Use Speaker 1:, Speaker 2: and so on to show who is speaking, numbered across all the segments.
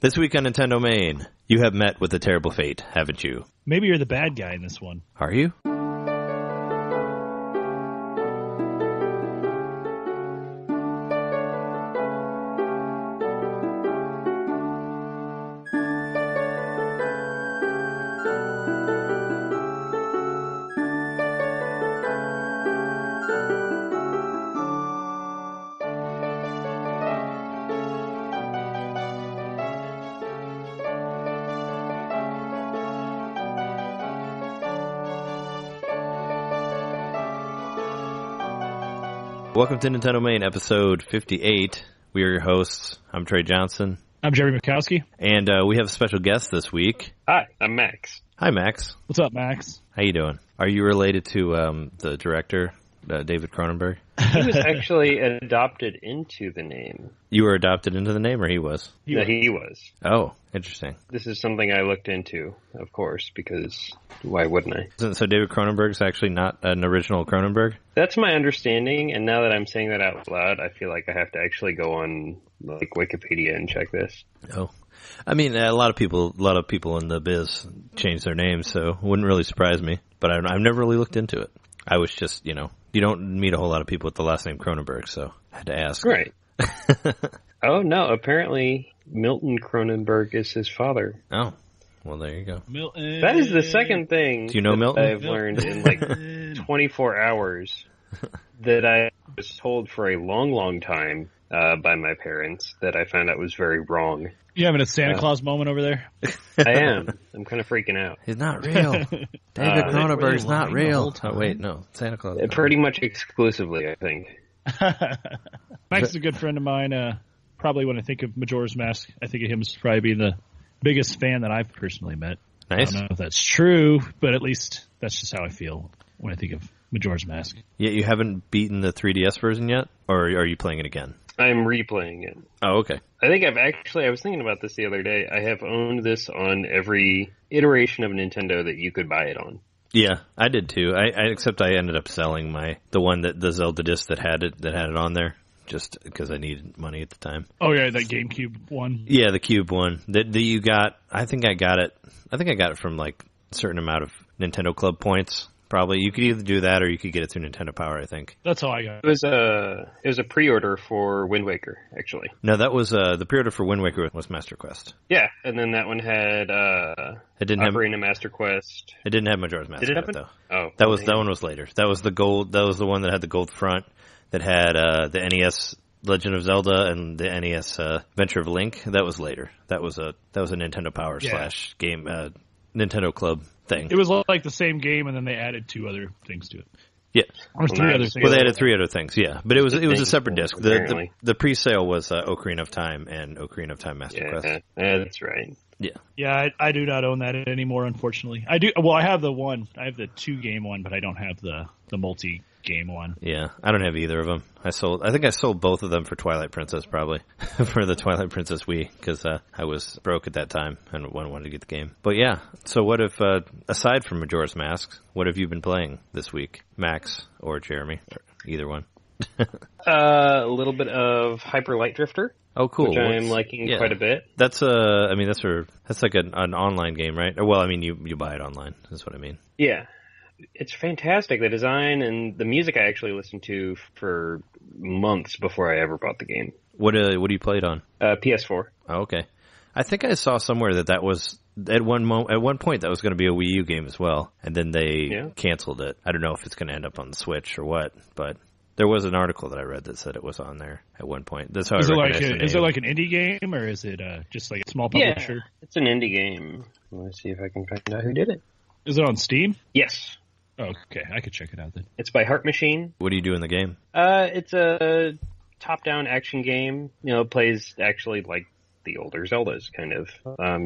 Speaker 1: This week on Nintendomain, you have met with a terrible fate, haven't you?
Speaker 2: Maybe you're the bad guy in this one.
Speaker 1: Are you? Welcome to Nintendomain, episode 58. We are your hosts. I'm Trey Johnson.
Speaker 2: I'm Jeremy Mikowski.
Speaker 1: And we have a special guest this week.
Speaker 3: Hi, I'm Max.
Speaker 1: Hi, Max.
Speaker 2: What's up, Max?
Speaker 1: How you doing? Are you related to the director, David Cronenberg?
Speaker 3: He was actually adopted into the name.
Speaker 1: You were adopted into the name, or he was?
Speaker 3: He was.
Speaker 1: Oh, interesting.
Speaker 3: This is something I looked into, of course, because why wouldn't I?
Speaker 1: So David Cronenberg is actually not an original Cronenberg?
Speaker 3: That's my understanding, and now that I'm saying that out loud, I feel like I have to actually go on like Wikipedia and check this.
Speaker 1: Oh. I mean, a lot of people in the biz change their names, so it wouldn't really surprise me. But I've never really looked into it. I was just, you don't meet a whole lot of people with the last name Cronenberg, so I had to ask.
Speaker 3: Right. Oh, no, apparently Milton Cronenberg is his father.
Speaker 1: Oh, well, there you go.
Speaker 2: Milton.
Speaker 3: That is the second thing
Speaker 1: Do you know Milton?
Speaker 3: I've learned in like 24 hours that I was told for a long, long time by my parents that I found out was very wrong.
Speaker 2: You having a Santa Claus moment over there?
Speaker 3: I am. I'm kind of freaking out.
Speaker 1: He's not real. David Cronenberg's not real. Oh, wait, no. Santa Claus.
Speaker 3: Pretty much exclusively, I think.
Speaker 2: Max is a good friend of mine. Probably when I think of Majora's Mask, I think of him as probably being the biggest fan that I've personally met.
Speaker 1: Nice.
Speaker 2: I don't know if that's true, but at least that's just how I feel when I think of Majora's Mask.
Speaker 1: Yeah, you haven't beaten the 3DS version yet? Or are you playing it again?
Speaker 3: I'm replaying it.
Speaker 1: Oh, okay.
Speaker 3: I think I was thinking about this the other day. I have owned this on every iteration of Nintendo that you could buy it on.
Speaker 1: Yeah, I did too. Except I ended up selling the Zelda disc that had it on there, just because I needed money at the time.
Speaker 2: Oh yeah, that GameCube one.
Speaker 1: Yeah, the Cube one that you got. I think I got it from like a certain amount of Nintendo Club points. Probably you could either do that or you could get it through Nintendo Power. I think
Speaker 2: that's how I got it.
Speaker 3: It was a pre-order for Wind Waker, actually.
Speaker 1: No, that was the pre-order for Wind Waker was Master Quest.
Speaker 3: Yeah, and then that one had
Speaker 1: it didn't have
Speaker 3: Ocarina Master Quest.
Speaker 1: It didn't have Majora's Mask.
Speaker 3: Did it happen?
Speaker 1: Though.
Speaker 3: Oh,
Speaker 1: that one was later. That was the gold. That was the one that had the gold front. That had the NES Legend of Zelda and the NES Adventure of Link. That was later. That was a Nintendo Power / game Nintendo Club thing.
Speaker 2: It was like the same game, and then they added 2 other things to it.
Speaker 1: Yeah,
Speaker 2: or 3 other things.
Speaker 1: Well, they added 3 other things. Yeah, but it was a separate disc. The pre-sale was Ocarina of Time and Ocarina of Time Master Quest.
Speaker 3: Yeah, that's right.
Speaker 2: Yeah, I do not own that anymore, unfortunately. I do. Well, I have the one. I have the 2-game one, but I don't have the multi-game one.
Speaker 1: Yeah, I don't have either of them. I think I sold both of them for Twilight Princess, probably for the Twilight Princess Wii, because I was broke at that time and wanted to get the game. But yeah, so what if aside from Majora's Mask, what have you been playing this week, Max or Jeremy, or either one?
Speaker 3: A little bit of Hyper Light Drifter.
Speaker 1: Oh, cool!
Speaker 3: Which I'm liking quite a bit.
Speaker 1: That's that's like an online game, right? Well, I mean, you buy it online. That's what I mean.
Speaker 3: Yeah, it's fantastic. The design and the music I actually listened to for months before I ever bought the game.
Speaker 1: What do you play it on?
Speaker 3: PS4.
Speaker 1: Oh, okay. I think I saw somewhere that was at one point that was going to be a Wii U game as well, and then they canceled it. I don't know if it's going to end up on the Switch or what, but. There was an article that I read that said it was on there at one point. That's how
Speaker 2: is it like an indie game, or is it just like a small publisher?
Speaker 3: Yeah, it's an indie game. Let me see if I can find out who did it.
Speaker 2: Is it on Steam?
Speaker 3: Yes.
Speaker 2: Oh, okay, I could check it out then.
Speaker 3: It's by Heart Machine.
Speaker 1: What do you do in the game?
Speaker 3: It's a top-down action game. It plays actually like the older Zeldas, kind of.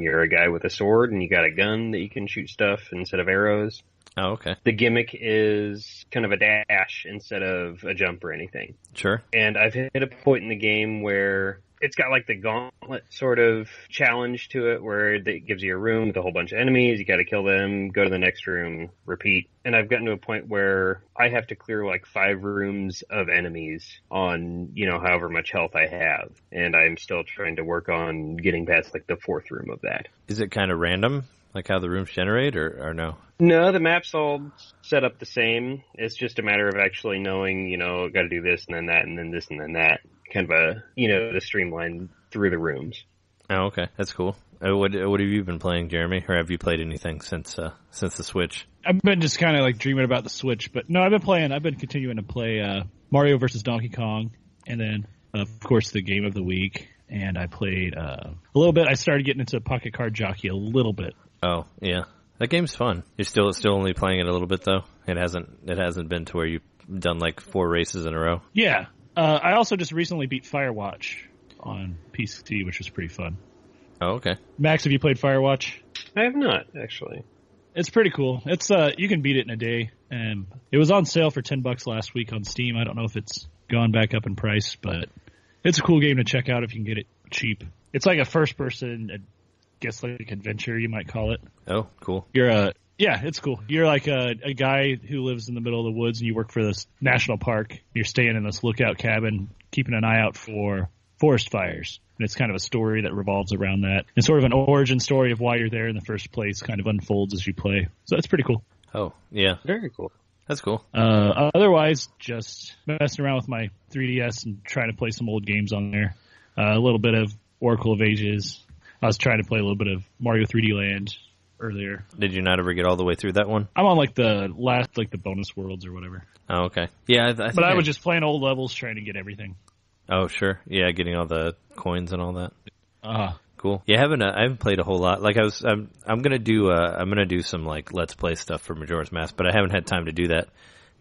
Speaker 3: You're a guy with a sword, and you got a gun that you can shoot stuff instead of arrows.
Speaker 1: Oh, okay.
Speaker 3: The gimmick is kind of a dash instead of a jump or anything.
Speaker 1: Sure.
Speaker 3: And I've hit a point in the game where it's got like the gauntlet sort of challenge to it where it gives you a room with a whole bunch of enemies. You got to kill them, go to the next room, repeat. And I've gotten to a point where I have to clear like 5 rooms of enemies on, however much health I have. And I'm still trying to work on getting past like the 4th room of that.
Speaker 1: Is it kind of random, like how the rooms generate, or no?
Speaker 3: No, the map's all set up the same. It's just a matter of actually knowing, got to do this and then that and then this and then that. Kind of the streamline through the rooms.
Speaker 1: Oh, okay. That's cool. What have you been playing, Jeremy? Or have you played anything since the Switch?
Speaker 2: I've been just kind of like dreaming about the Switch, but no, I've been continuing to play Mario vs. Donkey Kong, and then, of course, the game of the week. And I played a little bit. I started getting into Pocket Card Jockey a little bit.
Speaker 1: Oh, yeah. That game's fun. You're still only playing it a little bit, though? It hasn't been to where you've done like 4 races in a row?
Speaker 2: Yeah. I also just recently beat Firewatch on PC, which was pretty fun.
Speaker 1: Oh, okay.
Speaker 2: Max, have you played Firewatch?
Speaker 3: I have not, actually.
Speaker 2: It's pretty cool. It's you can beat it in a day, and it was on sale for $10 last week on Steam. I don't know if it's gone back up in price, but it's a cool game to check out if you can get it cheap. It's like a first-person, I guess like adventure, you might call it.
Speaker 1: Oh, cool.
Speaker 2: Yeah, it's cool. You're like a guy who lives in the middle of the woods, and you work for this national park. You're staying in this lookout cabin, keeping an eye out for forest fires. And it's kind of a story that revolves around that. And sort of an origin story of why you're there in the first place kind of unfolds as you play. So that's pretty cool.
Speaker 1: Oh, yeah.
Speaker 3: Very cool.
Speaker 1: That's cool.
Speaker 2: Otherwise, just messing around with my 3DS and trying to play some old games on there. A little bit of Oracle of Ages. I was trying to play a little bit of Mario 3D Land earlier.
Speaker 1: Did you not ever get all the way through that one?
Speaker 2: I'm on like the last, like the bonus worlds or whatever.
Speaker 1: Oh, okay. Yeah,
Speaker 2: I was just playing old levels trying to get everything.
Speaker 1: Oh, sure. Yeah, getting all the coins and all that. Cool. Yeah, I haven't played a whole lot. Like I'm gonna do some like Let's Play stuff for Majora's Mask, but I haven't had time to do that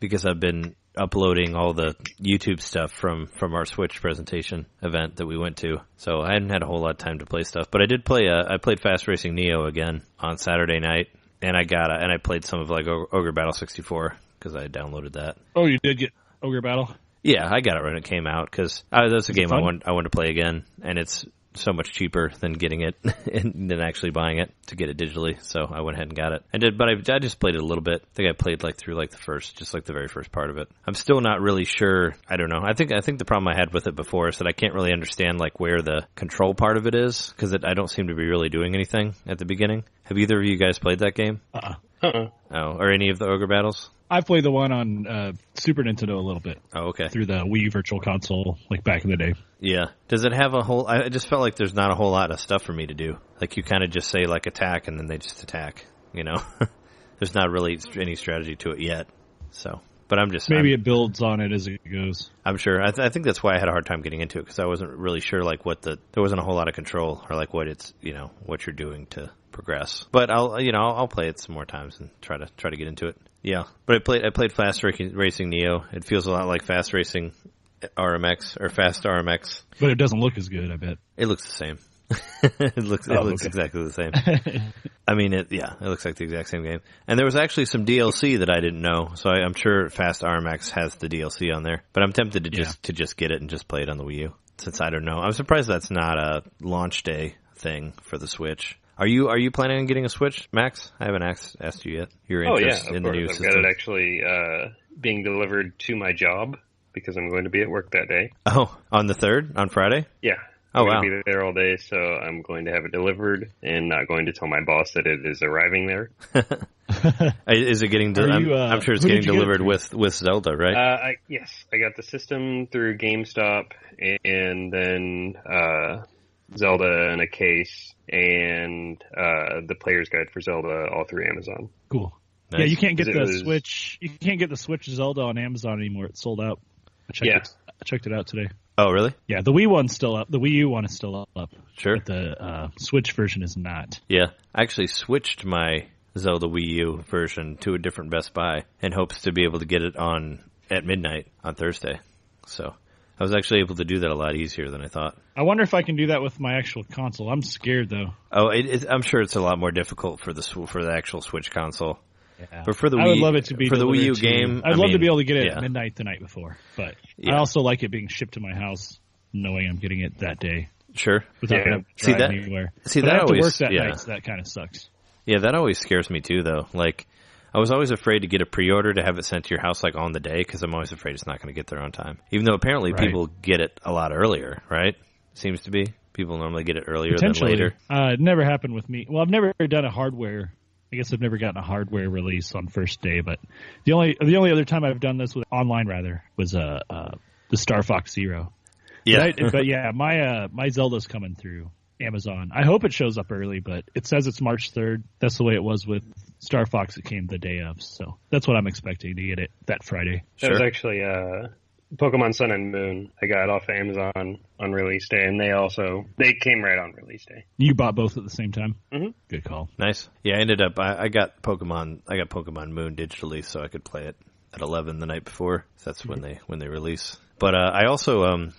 Speaker 1: because I've been uploading all the YouTube stuff from our Switch presentation event that we went to. So I hadn't had a whole lot of time to play stuff, but I did play. I played Fast Racing Neo again on Saturday night, and I played some of like Ogre Battle 64 because I downloaded that.
Speaker 2: Oh, you did get Ogre Battle?
Speaker 1: Yeah, I got it when it came out because that's a game I wanted to play again, and it's so much cheaper than getting it than actually buying it to get it digitally. So I went ahead and got it. But I just played it a little bit. I think I played like through like the very first part of it. I'm still not really sure. I don't know. I think the problem I had with it before is that I can't really understand like where the control part of it is because I don't seem to be really doing anything at the beginning. Have either of you guys played that game? Oh, or any of the Ogre Battles?
Speaker 2: I played the one on Super Nintendo a little bit.
Speaker 1: Oh, okay.
Speaker 2: Through the Wii Virtual Console, like back in the day.
Speaker 1: Yeah. Does it have I just felt like there's not a whole lot of stuff for me to do. Like you kind of just say like attack and then they just attack, There's not really any strategy to it yet. So, but maybe it builds on it as it goes. I'm sure. I think that's why I had a hard time getting into it because I wasn't really sure like there wasn't a whole lot of control or like what it's, what you're doing to progress. But I'll play it some more times and try to get into it. Yeah, but I played Fast Racing Neo. It feels a lot like Fast Racing RMX or Fast RMX. But it doesn't look as good, I bet. It looks the same. It looks exactly the same. I mean, it looks like the exact same game. And there was actually some DLC that I didn't know, so I'm sure Fast RMX has the DLC on there. But I'm tempted to just get it and just play it on the Wii U, since I don't know. I'm surprised that's not a launch day thing for the Switch. Are you planning on getting a Switch, Max? I haven't asked you yet. Your interest in the new system. I've got it actually being delivered to my job because I'm going to be at work that day. Oh, on the 3rd? On Friday? Yeah. I'm going to be there all day, so I'm going to have it delivered and not going to tell my boss that it is arriving there. Is it getting I'm sure it's getting delivered with Zelda, right? Yes. I got the system through GameStop and then Zelda in a case and the player's guide for Zelda all through Amazon. Cool. Nice. Yeah, you can't get the Switch. You can't get the Switch Zelda on Amazon anymore. It's sold out. I checked it out today. Oh, really? Yeah, the Wii one's still up. The Wii U one is still up. Sure. But the Switch version is not. Yeah, I actually switched my Zelda Wii U version to a different Best Buy in hopes to be able to get it at midnight on Thursday. So I was actually able to do that a lot easier than I thought. I wonder if I can do that with my actual console. I'm scared, though. Oh, I'm sure it's a lot more difficult for the actual Switch console. Yeah. But for the I would love it to be for the Wii U game. I'd love to be able to get it at midnight the night before, but I also like it being shipped to my house
Speaker 2: knowing I'm getting it that day.
Speaker 1: Sure.
Speaker 2: Without having to drive anywhere.
Speaker 1: See,
Speaker 2: but
Speaker 1: that
Speaker 2: I have
Speaker 1: always,
Speaker 2: to work that night, so that kind of sucks.
Speaker 1: Yeah, that always scares me too, though. Like, I was always afraid to get a pre-order to have it sent to your house, like, on the day, because I'm always afraid it's not going to get there on time. Even though apparently people get it a lot earlier, right? Seems to be. People normally get it earlier than later.
Speaker 2: It never happened with me. Well, I've never done a hardware. I guess I've never gotten a hardware release on first day, but the only other time I've done this with online was the Star Fox Zero.
Speaker 1: Yeah.
Speaker 2: But yeah, my Zelda's coming through Amazon. I hope it shows up early, but it says it's March 3rd. That's the way it was with Star Fox. It came the day of, so that's what I'm expecting to get it that Friday.
Speaker 3: That was actually Pokemon Sun and Moon. I got off of Amazon on release day, and they came right on release day.
Speaker 2: You bought both at the same time?
Speaker 3: Mm-hmm.
Speaker 2: Good call.
Speaker 1: Nice. Yeah, I ended up I got Pokemon Moon digitally, so I could play it at 11 the night before. So that's when they release. But I also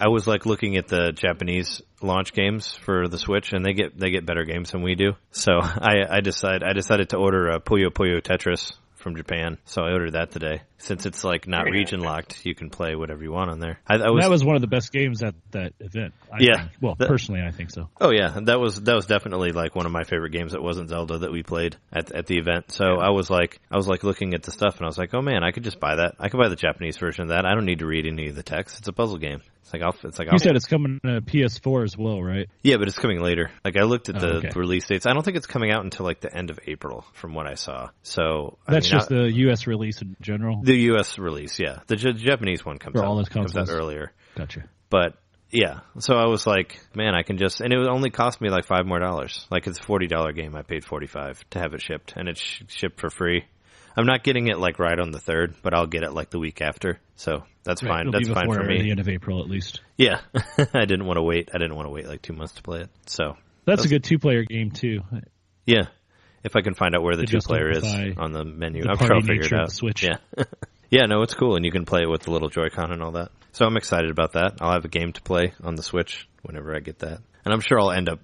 Speaker 1: I was like looking at the Japanese launch games for the Switch, and they get better games than we do. So I decided to order Puyo Puyo Tetris from Japan. So I ordered that today. Since it's like not region locked, you can play whatever you want on there.
Speaker 2: That was one of the best games at that event. I think. Well, personally, I think so.
Speaker 1: Oh yeah, that was definitely like one of my favorite games that wasn't Zelda that we played at the event. So I was like looking at the stuff, and I was like, oh man, I could just buy that. I could buy the Japanese version of that. I don't need to read any of the text. It's a puzzle game. You
Speaker 2: said it's coming to PS4 as well, right?
Speaker 1: Yeah, but it's coming later. Like I looked at the release dates. I don't think it's coming out until like the end of April, from what I saw. So
Speaker 2: that's the U.S. release in general.
Speaker 1: The U.S. release, yeah. The Japanese one comes out earlier.
Speaker 2: Gotcha.
Speaker 1: But yeah, so I was like, man, I can just, and it would only cost me like $5 more. Like it's a $40 game. I paid $45 to have it shipped, and it's shipped for free. I'm not getting it like right on the 3rd, but I'll get it like the week after. So that's fine.
Speaker 2: It'll
Speaker 1: That's
Speaker 2: be
Speaker 1: fine for me.
Speaker 2: The end of April, at least.
Speaker 1: Yeah, I didn't want to wait. like 2 months to play it. So
Speaker 2: that's a good 2-player game too.
Speaker 1: Yeah, if I can find out where the 2-player is on the menu, I'm sure I'll figure it out.
Speaker 2: Switch.
Speaker 1: Yeah, yeah, no, it's cool, and you can play it with the little Joy-Con and all that. So I'm excited about that. I'll have a game to play on the Switch whenever I get that. And I'm sure I'll end up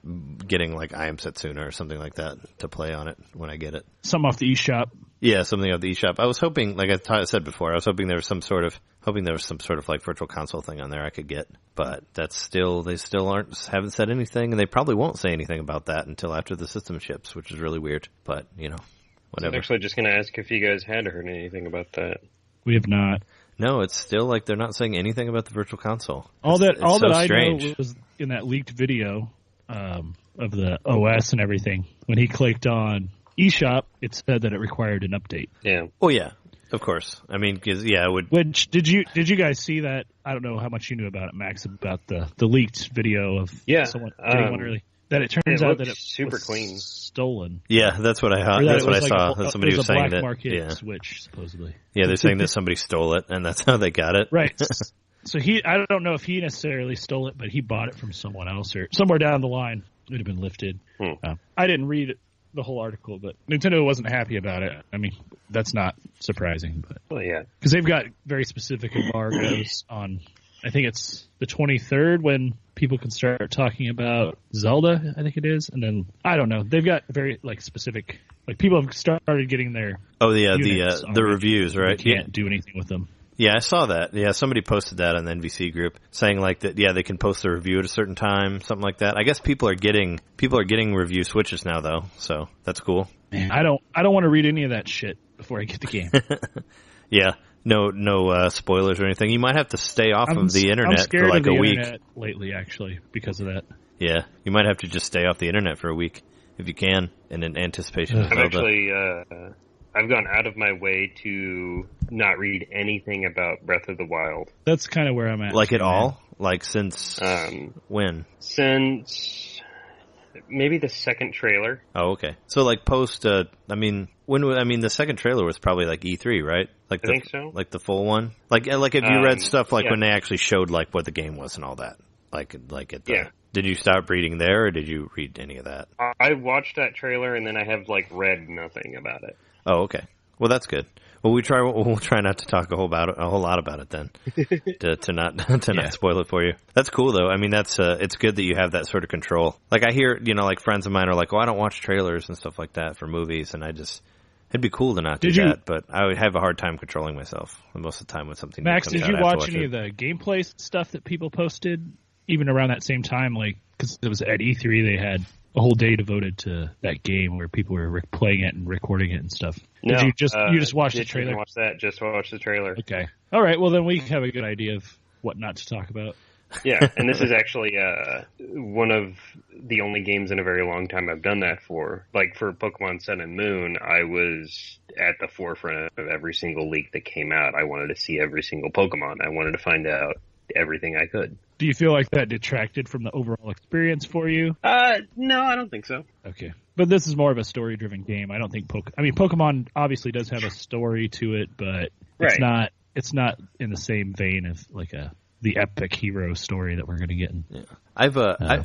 Speaker 1: getting like I Am Setsuna or something like that to play on it when I get it.
Speaker 2: Something off the eShop.
Speaker 1: Yeah, something off the eShop. I was hoping, like I said before, I was hoping there was some sort of like virtual console thing on there I could get. But they still haven't said anything, and they probably won't say anything about that until after the system ships, which is really weird. But, whatever.
Speaker 3: I was actually just going to ask if you guys had heard anything about that.
Speaker 2: We have not.
Speaker 1: No, it's still like they're not saying anything about the virtual console.
Speaker 2: All that I know was in that leaked video of the OS and everything. When he clicked on eShop, it said that it required an update.
Speaker 3: Yeah.
Speaker 1: Oh yeah, of course. I mean, it would.
Speaker 2: Which did you guys see that? I don't know how much you knew about it, Max, about the leaked video of someone getting one early. That it turns out that it
Speaker 3: super
Speaker 2: was
Speaker 3: clean,
Speaker 2: stolen.
Speaker 1: Yeah, that's what I saw. That somebody was saying
Speaker 2: that market switch, supposedly.
Speaker 1: Yeah, they're saying that somebody stole it, and that's how they got it.
Speaker 2: Right. So I don't know if he necessarily stole it, but he bought it from someone else or somewhere down the line. It would have been lifted. I didn't read the whole article, but Nintendo wasn't happy about it. I mean, that's not surprising, but because they've got very specific embargoes on. I think it's the 23rd when people can start talking about Zelda, I think it is. And then, I don't know. They've got very, specific... people have started getting their...
Speaker 1: Oh, the reviews, right?
Speaker 2: You can't do anything with them.
Speaker 1: Yeah, I saw that. Yeah, somebody posted that on the NVC group, saying, that, they can post the review at a certain time, something like that. I guess people are getting review Switches now, though, so that's cool.
Speaker 2: Man, I don't want to read any of that shit before I get the game.
Speaker 1: Yeah. No spoilers or anything. You might have to stay off of the internet for like a week.
Speaker 2: Internet lately, actually, because of that.
Speaker 1: Yeah, you might have to just stay off the internet for a week if you can, in anticipation of Zelda.
Speaker 3: I've gone out of my way to not read anything about Breath of the Wild.
Speaker 2: That's kind of where I'm at.
Speaker 1: Like at all? Like since when?
Speaker 3: Since maybe the second trailer.
Speaker 1: Oh, okay. So like post, the second trailer was probably like E3, right? I
Speaker 3: think so.
Speaker 1: Like the full one? Like have you read stuff when they actually showed like what the game was and all that? Did you stop reading there, or did you read any of that?
Speaker 3: I watched that trailer and then I have read nothing about it.
Speaker 1: Oh, okay. Well, that's good. Well, we'll try not to talk a whole lot about it then, to not spoil it for you. That's cool though. I mean, that's it's good that you have that sort of control. Like I hear, friends of mine are like, "Oh, I don't watch trailers and stuff like that for movies," and I just It'd be cool to not do that, but I would have a hard time controlling myself most of the time when something
Speaker 2: Max,
Speaker 1: new comes
Speaker 2: did
Speaker 1: out,
Speaker 2: you watch any of the gameplay stuff that people posted, even around that same time? Like, because it was at E3, they had a whole day devoted to that game where people were playing it and recording it and stuff.
Speaker 3: No,
Speaker 2: Did you just watch the trailer?
Speaker 3: Didn't watch that. Just watch the trailer.
Speaker 2: Okay. All right. Well, then we have a good idea of what not to talk about.
Speaker 3: Yeah, and this is actually one of the only games in a very long time I've done that for. Like, for Pokemon Sun and Moon, I was at the forefront of every single leak that came out. I wanted to see every single Pokemon. I wanted to find out everything I could.
Speaker 2: Do you feel like that detracted from the overall experience for you?
Speaker 3: No, I don't think so.
Speaker 2: Okay. But this is more of a story-driven game. I don't think Pokemon obviously does have a story to it, but it's not in the same vein of like the epic hero story that we're going to get in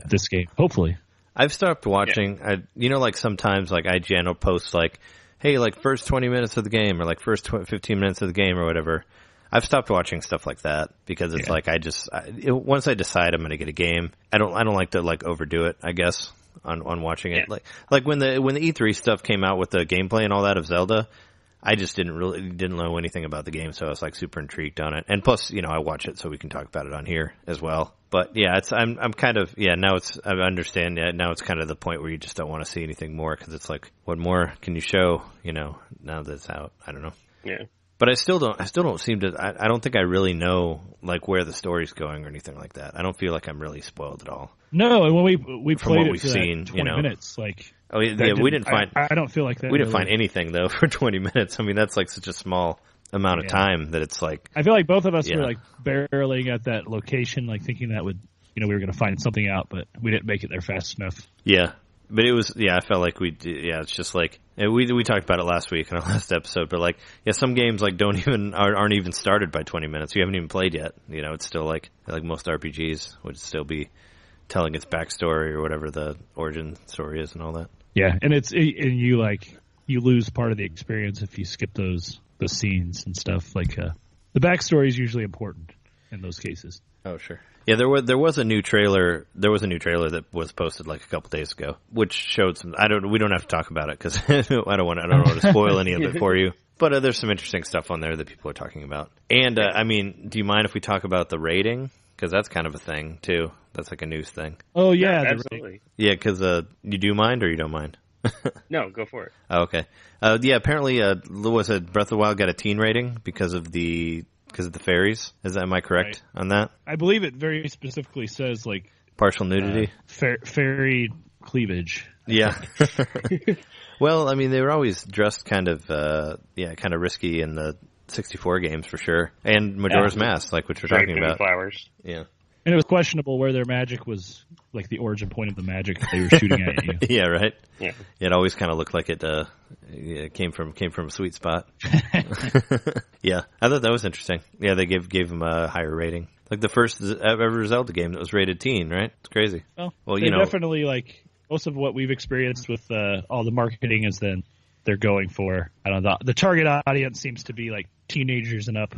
Speaker 2: this game, hopefully.
Speaker 1: I've stopped watching, like sometimes like IGN will post like, hey, like first 20 minutes of the game or like first 15 minutes of the game or whatever. I've stopped watching stuff like that because it's like once I decide I'm going to get a game, I don't like to like overdo it, I guess, on watching it. Like when the E3 stuff came out with the gameplay and all that of Zelda, I just didn't know anything about the game, so I was like super intrigued on it. And plus, I watch it so we can talk about it on here as well. But yeah, I'm kind of now I understand. Yeah, now it's kind of the point where you just don't want to see anything more because it's like, what more can you show? Now that it's out, I don't know.
Speaker 3: Yeah.
Speaker 1: But I still don't seem to. I don't think I really know like where the story's going or anything like that. I don't feel like I'm really spoiled at all.
Speaker 2: No, and when we
Speaker 1: from
Speaker 2: played
Speaker 1: what
Speaker 2: it
Speaker 1: we've
Speaker 2: for
Speaker 1: seen,
Speaker 2: 20 minutes, like.
Speaker 1: Oh yeah, we didn't find.
Speaker 2: I don't feel like that.
Speaker 1: We didn't find anything though for 20 minutes. I mean, that's like such a small amount of time that it's like.
Speaker 2: I feel like both of us were like barreling at that location, like thinking that would, we were going to find something out, but we didn't make it there fast enough.
Speaker 1: Yeah, but it was. Yeah, I felt like we. Yeah, it's just like we talked about it last week in our last episode. But like, some games like aren't even started by 20 minutes. You haven't even played yet. It's still like most RPGs would still be telling its backstory or whatever the origin story is and all that.
Speaker 2: Yeah, and you lose part of the experience if you skip those scenes and stuff. Like the backstory is usually important in those cases.
Speaker 1: Oh sure. Yeah, there was a new trailer. There was a new trailer that was posted like a couple days ago, which showed some. We don't have to talk about it because I don't want to spoil any of it for you. But there's some interesting stuff on there that people are talking about. And do you mind if we talk about the rating? Because that's kind of a thing too. That's like a news thing.
Speaker 2: Oh yeah,
Speaker 3: absolutely.
Speaker 1: Yeah, because you do mind or you don't mind?
Speaker 3: No, go for it.
Speaker 1: Oh, okay. Yeah, apparently, was it Breath of the Wild got a teen rating because of the fairies? Am I correct on that?
Speaker 2: I believe it very specifically says like
Speaker 1: partial nudity,
Speaker 2: fairy cleavage.
Speaker 1: Yeah. Well, I mean, they were always dressed kind of risky in the 64 games for sure, and Majora's Mask, like which we're talking about.
Speaker 3: Flowers.
Speaker 1: Yeah.
Speaker 2: And it was questionable where their magic was, like the origin point of the magic they were shooting at you.
Speaker 1: Yeah, right.
Speaker 3: Yeah.
Speaker 1: It always kind of looked like it came from a sweet spot. Yeah, I thought that was interesting. Yeah, they gave them a higher rating, like the first ever Zelda game that was rated teen. Right? It's crazy.
Speaker 2: Well, definitely like most of what we've experienced with all the marketing is then they're going for. I don't know. The target audience seems to be like teenagers and up.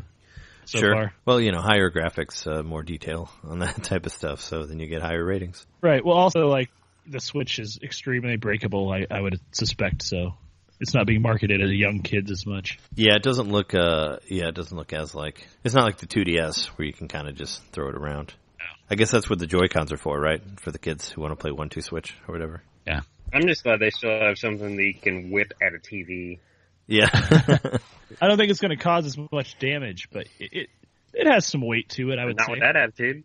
Speaker 2: So far.
Speaker 1: Well, higher graphics, more detail on that type of stuff, so then you get higher ratings.
Speaker 2: Right. Well, also, like, the Switch is extremely breakable, I would suspect, so it's not being marketed at young kids as much.
Speaker 1: Yeah, it doesn't look, as like, it's not like the 2DS where you can kind of just throw it around.
Speaker 2: No.
Speaker 1: I guess that's what the Joy-Cons are for, right? For the kids who want to play 1-2 Switch or whatever.
Speaker 2: Yeah.
Speaker 3: I'm just glad they still have something that you can whip at a TV.
Speaker 1: Yeah.
Speaker 2: I don't think it's going to cause as much damage, but it has some weight to it, I would say.
Speaker 3: Not with that attitude.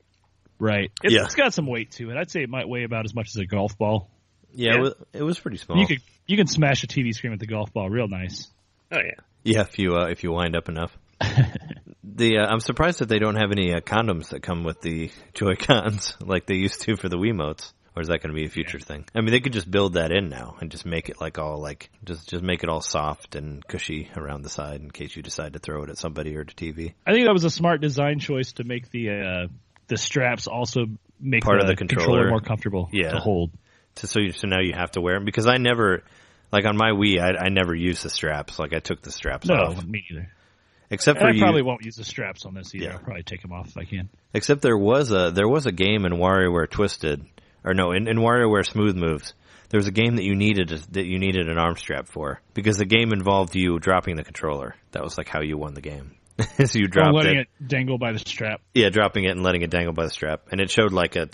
Speaker 2: Right. It's got some weight to it. I'd say it might weigh about as much as a golf ball.
Speaker 1: Yeah. It was pretty small.
Speaker 2: You can smash a TV screen with the golf ball real nice.
Speaker 3: Oh, yeah.
Speaker 1: Yeah, if you wind up enough. I'm surprised that they don't have any condoms that come with the Joy-Cons like they used to for the Wiimotes. Or is that going to be a future thing? I mean, they could just build that in now and just make it like all like just make it all soft and cushy around the side in case you decide to throw it at somebody or the TV.
Speaker 2: I think that was a smart design choice to make the straps also make
Speaker 1: part of the controller
Speaker 2: more comfortable to hold.
Speaker 1: So now you have to wear them because I never, like on my Wii, I never used the straps. Like I took the straps off.
Speaker 2: No, me either.
Speaker 1: Except for
Speaker 2: I probably won't use the straps on this either.
Speaker 1: Yeah.
Speaker 2: I'll probably take them off if I can.
Speaker 1: Except there was a game in WarioWare Twisted or no, in WarioWare Smooth Moves, there was a game that you needed an arm strap for, because the game involved you dropping the controller. That was like how you won the game. So you dropped
Speaker 2: letting it dangle by the strap.
Speaker 1: Yeah, dropping it and letting it dangle by the strap, and it showed like a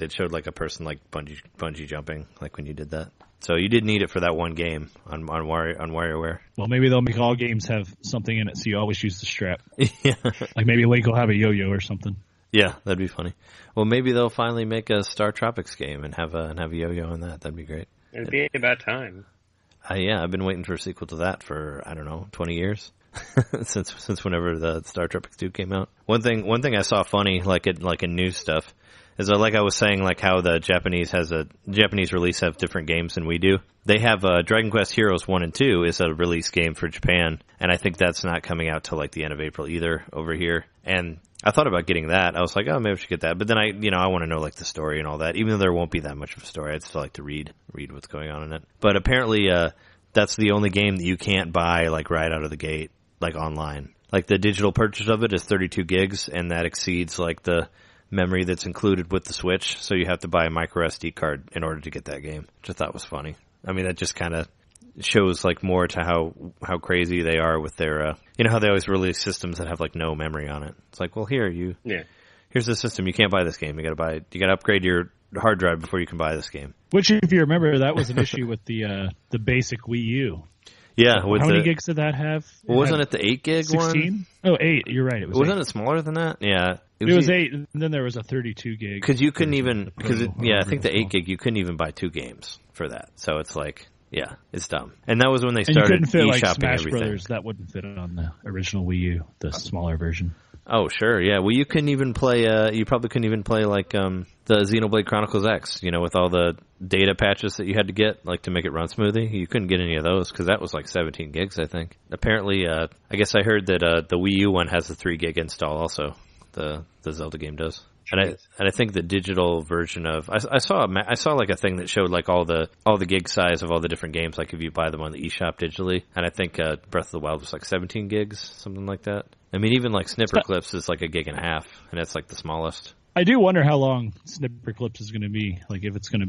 Speaker 1: person like bungee jumping, like when you did that. So you did need it for that one game on WarioWare.
Speaker 2: Well, maybe they'll make all games have something in it, so you always use the strap.
Speaker 1: Yeah,
Speaker 2: like maybe Link will have a yo-yo or something.
Speaker 1: Yeah, that'd be funny. Well, maybe they'll finally make a Star Tropics game and have a yo-yo on that. That'd be great.
Speaker 3: It'd be about time.
Speaker 1: Yeah, I've been waiting for a sequel to that for, I don't know, 20 years. since whenever the Star Tropics 2 came out. One thing I saw funny, like in news stuff, is like I was saying, like how the Japanese release have different games than we do. They have Dragon Quest Heroes 1 and 2 is a release game for Japan, and I think that's not coming out till like the end of April either over here. And I thought about getting that. I was like, oh, maybe I should get that. But then I want to know like the story and all that. Even though there won't be that much of a story, I'd still like to read what's going on in it. But apparently, that's the only game that you can't buy like right out of the gate, like online. Like the digital purchase of it is 32 gigs, and that exceeds like the memory that's included with the Switch. So you have to buy a micro SD card in order to get that game, which I thought was funny. I mean, that just kind of shows like more to how crazy they are with their, how they always release systems that have like no memory on it. It's like, well, here's the system. You can't buy this game. You gotta upgrade your hard drive before you can buy this game.
Speaker 2: Which, if you remember, that was an issue with the basic Wii U.
Speaker 1: Yeah.
Speaker 2: How many gigs did that have?
Speaker 1: Wasn't it the 8 gig
Speaker 2: 16? Oh, 8. You're right.
Speaker 1: Wasn't it smaller than that? Yeah.
Speaker 2: It was 8, and then there was a 32 gig.
Speaker 1: Because you couldn't even, I think the 8 gig, you couldn't even buy 2 games for that. So it's like, yeah, it's dumb. And that was when they started
Speaker 2: and you couldn't fit,
Speaker 1: e-shopping
Speaker 2: like Smash
Speaker 1: everything.
Speaker 2: Brothers, that wouldn't fit on the original Wii U, the smaller version.
Speaker 1: Oh, sure, yeah. Well, you couldn't even play, you probably couldn't even play, like, the Xenoblade Chronicles X, with all the data patches that you had to get, like, to make it run smoothly. You couldn't get any of those, because that was, like, 17 gigs, I think. Apparently, I guess I heard that the Wii U one has a 3 gig install also. The Zelda game does. And I think the digital version of I saw like a thing that showed like all the gig size of all the different games, like if you buy them on the eShop digitally. And I think Breath of the Wild was like 17 gigs, something like that. I mean, even like Snipper Clips is like a gig and a half, and that's like the smallest.
Speaker 2: I do wonder how long Snipper Clips is going to be. Like if it's going to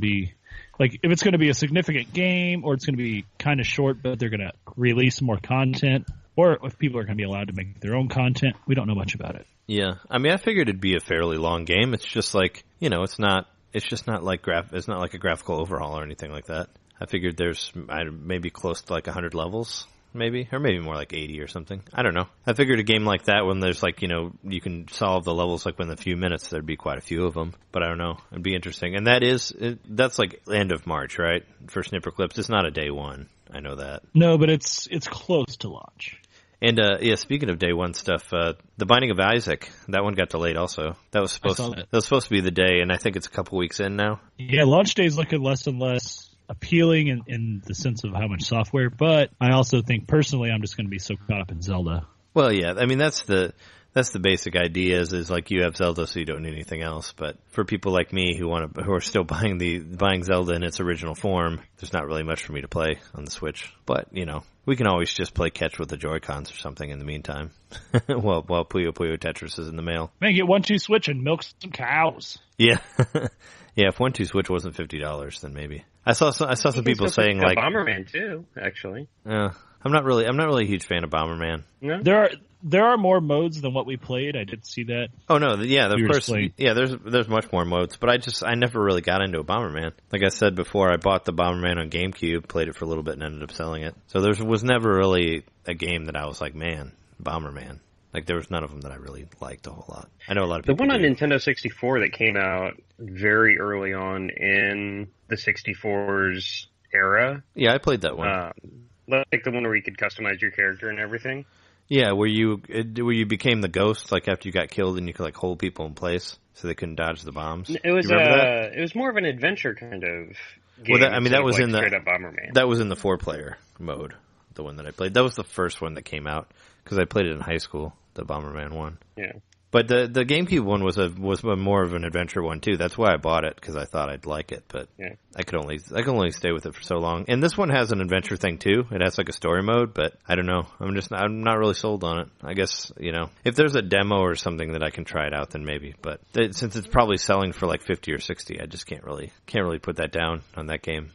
Speaker 2: be a significant game, or it's going to be kind of short, but they're going to release more content, or if people are going to be allowed to make their own content. We don't know much about it.
Speaker 1: Yeah, I mean, I figured it'd be a fairly long game. It's just like, it's not like it's not like a graphical overhaul or anything like that. I figured there's maybe close to like 100 levels, maybe, or maybe more like 80 or something. I don't know. I figured a game like that, when there's like, you can solve the levels like within a few minutes, there'd be quite a few of them. But I don't know. It'd be interesting. And that's like end of March, right? For Snipper Clips. It's not a day one. I know that.
Speaker 2: No, but it's close to launch.
Speaker 1: And, speaking of day one stuff, The Binding of Isaac, that one got delayed also. That was supposed to be the day, and I think it's a couple weeks in now.
Speaker 2: Yeah, launch day is looking less and less appealing in the sense of how much software, but I also think personally I'm just going to be so caught up in Zelda.
Speaker 1: Well, yeah, I mean, that's the basic idea is like you have Zelda so you don't need anything else. But for people like me who are still buying Zelda in its original form, there's not really much for me to play on the Switch. But, we can always just play catch with the Joy-Cons or something in the meantime. while Puyo Puyo Tetris is in the mail.
Speaker 2: Man, get 1-2 Switch and milk some cows.
Speaker 1: Yeah. Yeah, if 1-2 Switch wasn't $50, then maybe. I saw some people saying like
Speaker 3: Bomberman too, actually.
Speaker 1: I'm not really a huge fan of Bomberman.
Speaker 3: No?
Speaker 2: There are more modes than what we played. I did see that.
Speaker 1: Oh no, yeah, of course. Yeah, there's much more modes, but I never really got into a Bomberman. Like I said before, I bought the Bomberman on GameCube, played it for a little bit, and ended up selling it. So there was never really a game that I was like, man, Bomberman. Like there was none of them that I really liked a whole lot. I know a lot of people.
Speaker 3: The one on Nintendo 64 that came out very early on in the 64's era.
Speaker 1: Yeah, I played that one.
Speaker 3: Like the one where you could customize your character and everything.
Speaker 1: Yeah, where you became the ghost, like after you got killed, and you could like hold people in place so they couldn't dodge the bombs.
Speaker 3: It was more of an adventure kind of game.
Speaker 1: Well, that was in the
Speaker 3: straight up Bomberman.
Speaker 1: That was in the 4-player mode. The one that I played, that was the first one that came out because I played it in high school. The Bomberman one.
Speaker 3: Yeah.
Speaker 1: But the GameCube one was more of an adventure one too. That's why I bought it, because I thought I'd like it. But
Speaker 3: Yeah.
Speaker 1: I could only stay with it for so long. And this one has an adventure thing too. It has like a story mode, but I don't know. I'm not really sold on it. I guess, if there's a demo or something that I can try it out, then maybe. But since it's probably selling for like 50 or 60, I just can't really put that down on that game.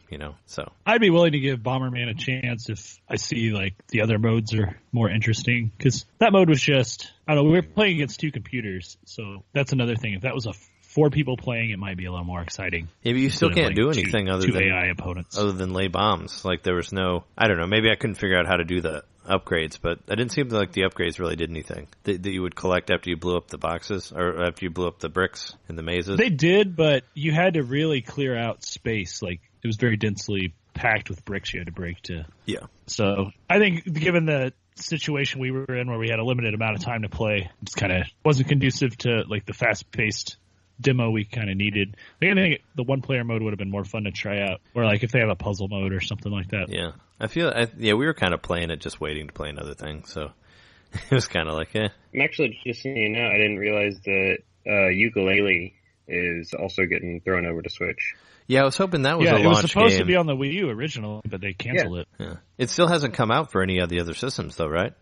Speaker 1: So
Speaker 2: I'd be willing to give Bomberman a chance if I see like the other modes are more interesting, because that mode was just, I don't know, we were playing against two computers, so that's another thing. If that was 4 people playing, it might be a little more exciting.
Speaker 1: Yeah, but you still can't do anything
Speaker 2: two AI opponents.
Speaker 1: other than lay bombs. Like there was no, I don't know, maybe I couldn't figure out how to do the upgrades, but it didn't seem like the upgrades really did anything that you would collect after you blew up the boxes or after you blew up the bricks in the mazes.
Speaker 2: They did, but you had to really clear out space. Like it was very densely packed with bricks you had to break to.
Speaker 1: Yeah.
Speaker 2: So I think given the situation we were in where we had a limited amount of time to play, it kind of wasn't conducive to like the fast-paced demo we kind of needed. I think the one-player mode would have been more fun to try out, or like if they have a puzzle mode or something like that.
Speaker 1: Yeah, we were kind of playing it, just waiting to play another thing. So it was kind of like, eh.
Speaker 3: I'm actually just seeing now. I didn't realize that Yooka-Laylee is also getting thrown over to Switch.
Speaker 1: Yeah, I was hoping that was a launch game.
Speaker 2: It was supposed to be on the Wii U originally, but they canceled it.
Speaker 1: Yeah. It still hasn't come out for any of the other systems, though, right?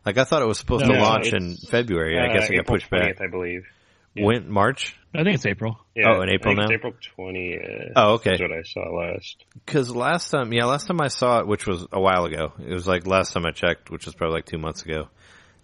Speaker 1: Like, I thought it was supposed to launch in February. I guess it got pushed back.
Speaker 3: I believe.
Speaker 1: Yeah. When? March?
Speaker 2: I think it's April.
Speaker 3: Yeah,
Speaker 1: in April now?
Speaker 3: It's April 20th.
Speaker 1: Oh, okay.
Speaker 3: That's what I saw last.
Speaker 1: Because last time I saw it, which was a while ago, it was like last time I checked, which was probably like 2 months ago,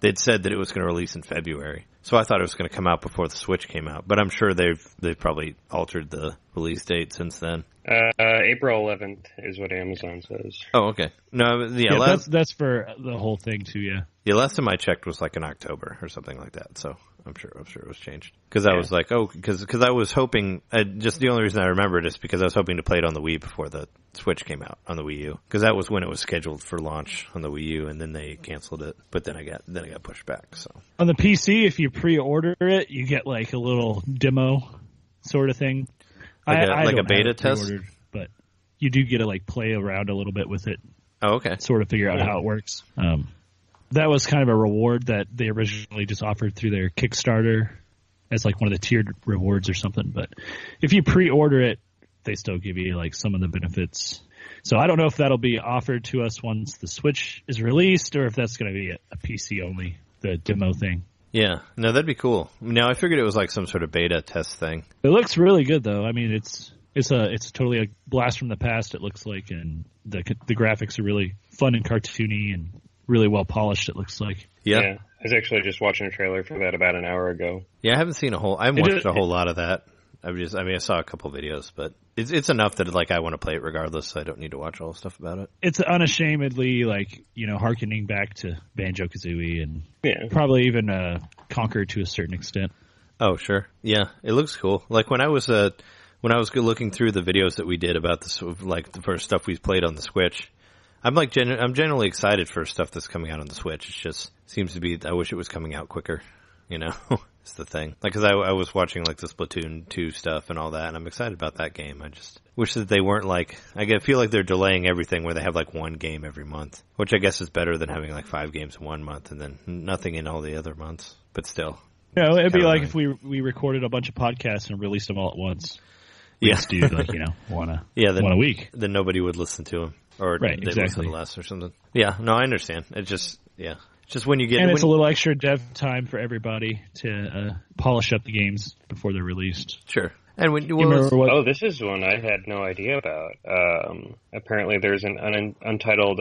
Speaker 1: they'd said that it was going to release in February. So I thought it was going to come out before the Switch came out. But I'm sure they've probably altered the release date since then.
Speaker 3: April 11th is what Amazon says.
Speaker 1: Oh, okay. No,
Speaker 2: that's for the whole thing too. Yeah.
Speaker 1: Yeah, last time I checked was like in October or something like that. So I'm sure it was changed. Because I was like, because I was hoping. Just the only reason I remembered is because I was hoping to play it on the Wii before the Switch came out on the Wii U. Because that was when it was scheduled for launch on the Wii U, and then they canceled it. But then it got pushed back. So
Speaker 2: on the PC, if you pre-order it, you get like a little demo sort of thing.
Speaker 1: Like a beta test?
Speaker 2: But you do get to like play around a little bit with it.
Speaker 1: Oh, okay.
Speaker 2: Sort of figure out how it works. That was kind of a reward that they originally just offered through their Kickstarter as like one of the tiered rewards or something. But if you pre-order it, they still give you like some of the benefits. So I don't know if that'll be offered to us once the Switch is released or if that's going to be a PC only, the demo thing.
Speaker 1: Yeah, no, that'd be cool. Now I figured it was like some sort of beta test thing.
Speaker 2: It looks really good though. I mean, it's totally a blast from the past. It looks like, and the graphics are really fun and cartoony and really well polished. It looks like.
Speaker 1: Yeah.
Speaker 3: I was actually just watching a trailer for that about an hour ago.
Speaker 1: Yeah, I haven't watched a whole lot of that. I saw a couple videos, but it's enough that like I want to play it regardless. So I don't need to watch all the stuff about it.
Speaker 2: It's unashamedly like harkening back to Banjo-Kazooie and probably even Conquer to a certain extent.
Speaker 1: Oh sure, yeah, it looks cool. Like when I was looking through the videos that we did about this, like the first stuff we played on the Switch, I'm generally excited for stuff that's coming out on the Switch. It just seems to be. I wish it was coming out quicker. It's the thing. Like, because I was watching like the Splatoon 2 stuff and all that, and I'm excited about that game. I just wish that they weren't like. Feel like they're delaying everything where they have like one game every month, which I guess is better than having like 5 games in 1 month and then nothing in all the other months. But still,
Speaker 2: it'd be like if we recorded a bunch of podcasts and released them all at once. We just do like one a week.
Speaker 1: Then nobody would listen to them, or they'd listen less or something. Yeah, no, I understand. It just just when you get
Speaker 2: it's a little extra dev time for everybody to polish up the games before they're released.
Speaker 1: Sure. And when
Speaker 3: this is one I had no idea about. Apparently, there's an untitled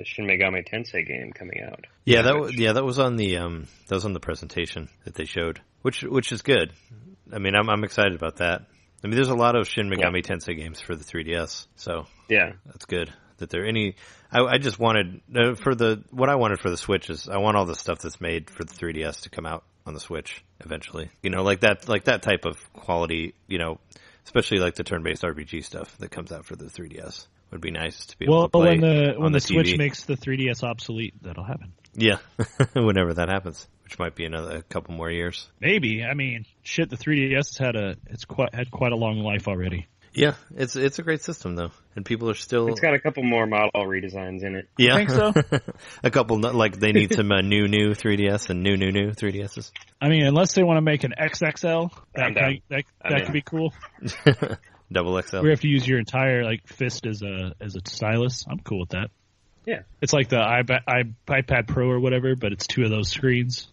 Speaker 3: Shin Megami Tensei game coming out.
Speaker 1: Yeah, that was on the presentation that they showed, which is good. I mean, I'm excited about that. I mean, there's a lot of Shin Megami Tensei games for the 3DS, so that's good. That there any, I just wanted what I wanted for the Switch is I want all the stuff that's made for the 3DS to come out on the Switch eventually. Like that type of quality. Especially like the turn-based RPG stuff that comes out for the 3DS would be nice to be able to play.
Speaker 2: When the Switch makes the 3DS obsolete, that'll happen.
Speaker 1: Yeah, whenever that happens, which might be a couple more years.
Speaker 2: Maybe. I mean, the 3DS had quite a long life already.
Speaker 1: Yeah, it's a great system though, and people are still.
Speaker 3: It's got a couple more model redesigns in it.
Speaker 1: Yeah,
Speaker 2: You think so?
Speaker 1: A couple like they need some new 3DS and new 3DSs.
Speaker 2: I mean, unless they want to make an XXL,
Speaker 3: I'm down.
Speaker 2: that could be cool.
Speaker 1: Double XL.
Speaker 2: We have to use your entire fist as a stylus. I'm cool with that.
Speaker 3: Yeah.
Speaker 2: It's like the iPad Pro or whatever, but it's 2 of those screens.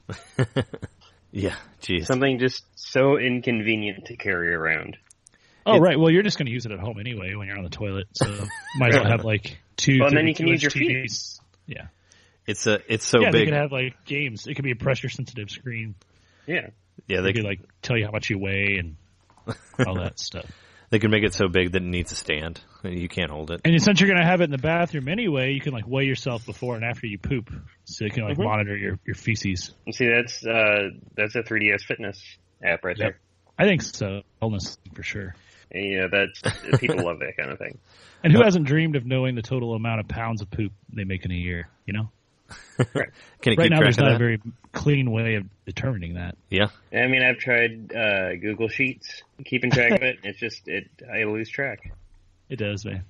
Speaker 1: Yeah, geez.
Speaker 3: Something just so inconvenient to carry around.
Speaker 2: Oh, right. Well, you're just going to use it at home anyway when you're on the toilet, so might as well have 2.
Speaker 3: Well, and then you can use your
Speaker 2: TVs. Yeah.
Speaker 1: It's so
Speaker 2: Yeah,
Speaker 1: big.
Speaker 2: they could have games. It could be a pressure-sensitive screen.
Speaker 3: Yeah.
Speaker 1: Yeah,
Speaker 2: They could tell you how much you weigh and all that stuff.
Speaker 1: They can make it so big that it needs a stand. You can't hold it.
Speaker 2: And since you're going to have it in the bathroom anyway, you can weigh yourself before and after you poop, so you can monitor your feces.
Speaker 3: And see, that's a 3DS fitness app right there.
Speaker 2: I think so. Wellness for sure.
Speaker 3: And, people love that kind of thing.
Speaker 2: And who hasn't dreamed of knowing the total amount of pounds of poop they make in a year?
Speaker 3: Right.
Speaker 1: Can it
Speaker 2: Right
Speaker 1: keep
Speaker 2: now,
Speaker 1: track
Speaker 2: there's
Speaker 1: of
Speaker 2: not
Speaker 1: that?
Speaker 2: a very clean way of determining that.
Speaker 1: Yeah.
Speaker 3: I mean, I've tried Google Sheets, keeping track of it. It's just I lose track.
Speaker 2: It does, man.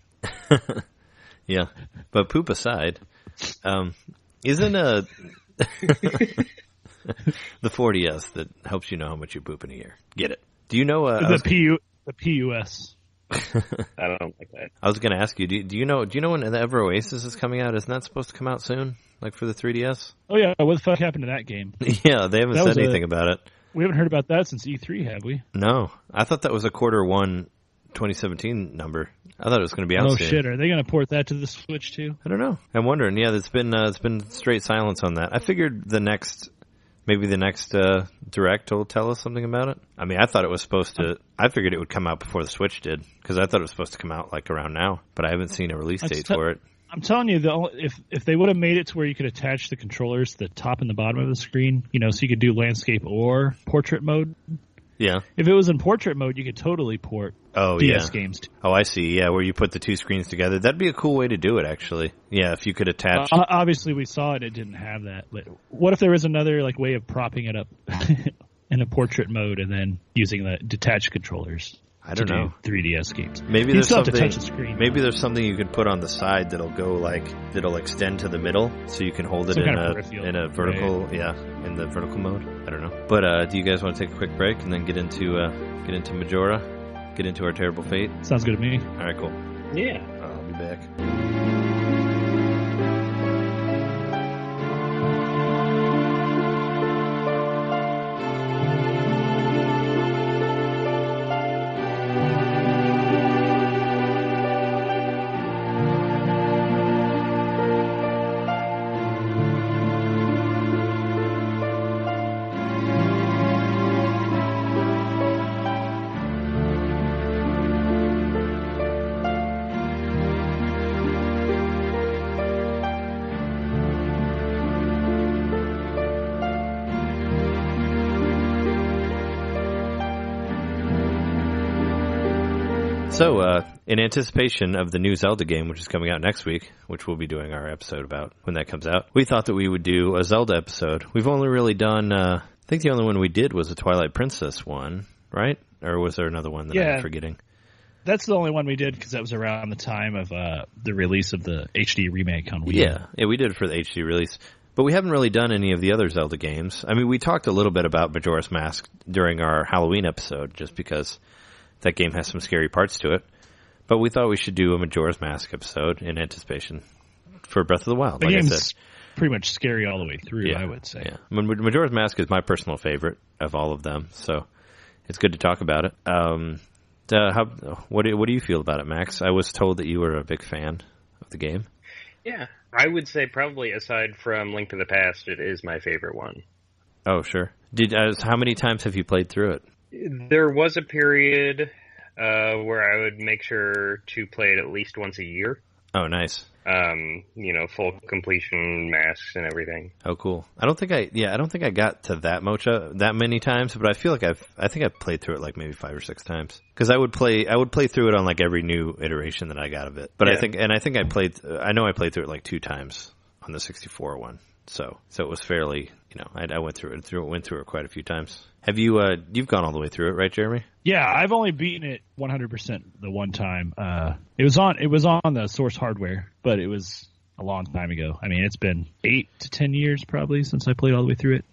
Speaker 1: Yeah. But poop aside, isn't the 4DS that helps you know how much you poop in a year? Get it? Do you know
Speaker 2: The PUS.
Speaker 3: I don't like that.
Speaker 1: I was going to ask you, do you know when the Ever Oasis is coming out? Isn't that supposed to come out soon? For the 3DS?
Speaker 2: Oh yeah, what the fuck happened to that game?
Speaker 1: Yeah, they haven't said anything about it.
Speaker 2: We haven't heard about that since E3, have we?
Speaker 1: No. I thought that was a Q1 2017 number. I thought it was going to be out soon.
Speaker 2: Oh shit, are they going to port that to the Switch too?
Speaker 1: I don't know. I'm wondering. Yeah, it's been straight silence on that. I figured maybe the next Direct will tell us something about it. I mean, I thought it was supposed to. I figured it would come out before the Switch did because I thought it was supposed to come out around now, but I haven't seen a release date for it.
Speaker 2: I'm telling you, if they would have made it to where you could attach the controllers to the top and the bottom of the screen, so you could do landscape or portrait mode.
Speaker 1: Yeah.
Speaker 2: If it was in portrait mode, you could totally port DS games too.
Speaker 1: Oh, I see. Yeah, where you put the 2 screens together. That'd be a cool way to do it, actually. Yeah, if you could attach.
Speaker 2: Obviously, we saw it didn't have that. But what if there was another way of propping it up in a portrait mode and then using the detached controllers?
Speaker 1: I don't know.
Speaker 2: 3DS games.
Speaker 1: Maybe
Speaker 2: you
Speaker 1: there's
Speaker 2: still
Speaker 1: something.
Speaker 2: have to touch the screen.
Speaker 1: Maybe there's something you could put on the side that'll go that'll extend to the middle, so you can hold it in a vertical. Right. Yeah, in the vertical mode. I don't know. But do you guys want to take a quick break and then get into Majora, get into our terrible fate?
Speaker 2: Sounds good to me.
Speaker 1: All right, cool.
Speaker 3: Yeah,
Speaker 1: I'll be back. So, in anticipation of the new Zelda game, which is coming out next week, which we'll be doing our episode about when that comes out, we thought that we would do a Zelda episode. We've only really done, I think the only one we did was a Twilight Princess one, right? Or was there another one that I'm forgetting?
Speaker 2: That's the only one we did because that was around the time of the release of the HD remake on Wii.
Speaker 1: Yeah, we did it for the HD release. But we haven't really done any of the other Zelda games. I mean, we talked a little bit about Majora's Mask during our Halloween episode, just because that game has some scary parts to it. But we thought we should do a Majora's Mask episode in anticipation for Breath of the Wild.
Speaker 2: The game's pretty much scary all the way through, I would say.
Speaker 1: Yeah. Majora's Mask is my personal favorite of all of them, so it's good to talk about it. What do you feel about it, Max? I was told that you were a big fan of the game.
Speaker 3: Yeah, I would say probably aside from Link to the Past, it is my favorite one.
Speaker 1: Oh, sure. How many times have you played through it?
Speaker 3: There was a period where I would make sure to play it at least once a year.
Speaker 1: Oh, nice.
Speaker 3: Full completion, masks, and everything.
Speaker 1: Oh, cool. I don't think I got to that many times, but I feel like I think I've played through it maybe 5 or 6 times. Because I would play through it on every new iteration that I got of it. But yeah. I know I played through it 2 times on the 64 one. So it was fairly, I went through it quite a few times. Have you, you've gone all the way through it, right, Jeremy?
Speaker 2: Yeah, I've only beaten it 100% the one time. It was on the Source hardware, but it was a long time ago. I mean, it's been 8 to 10 years probably since I played all the way through it.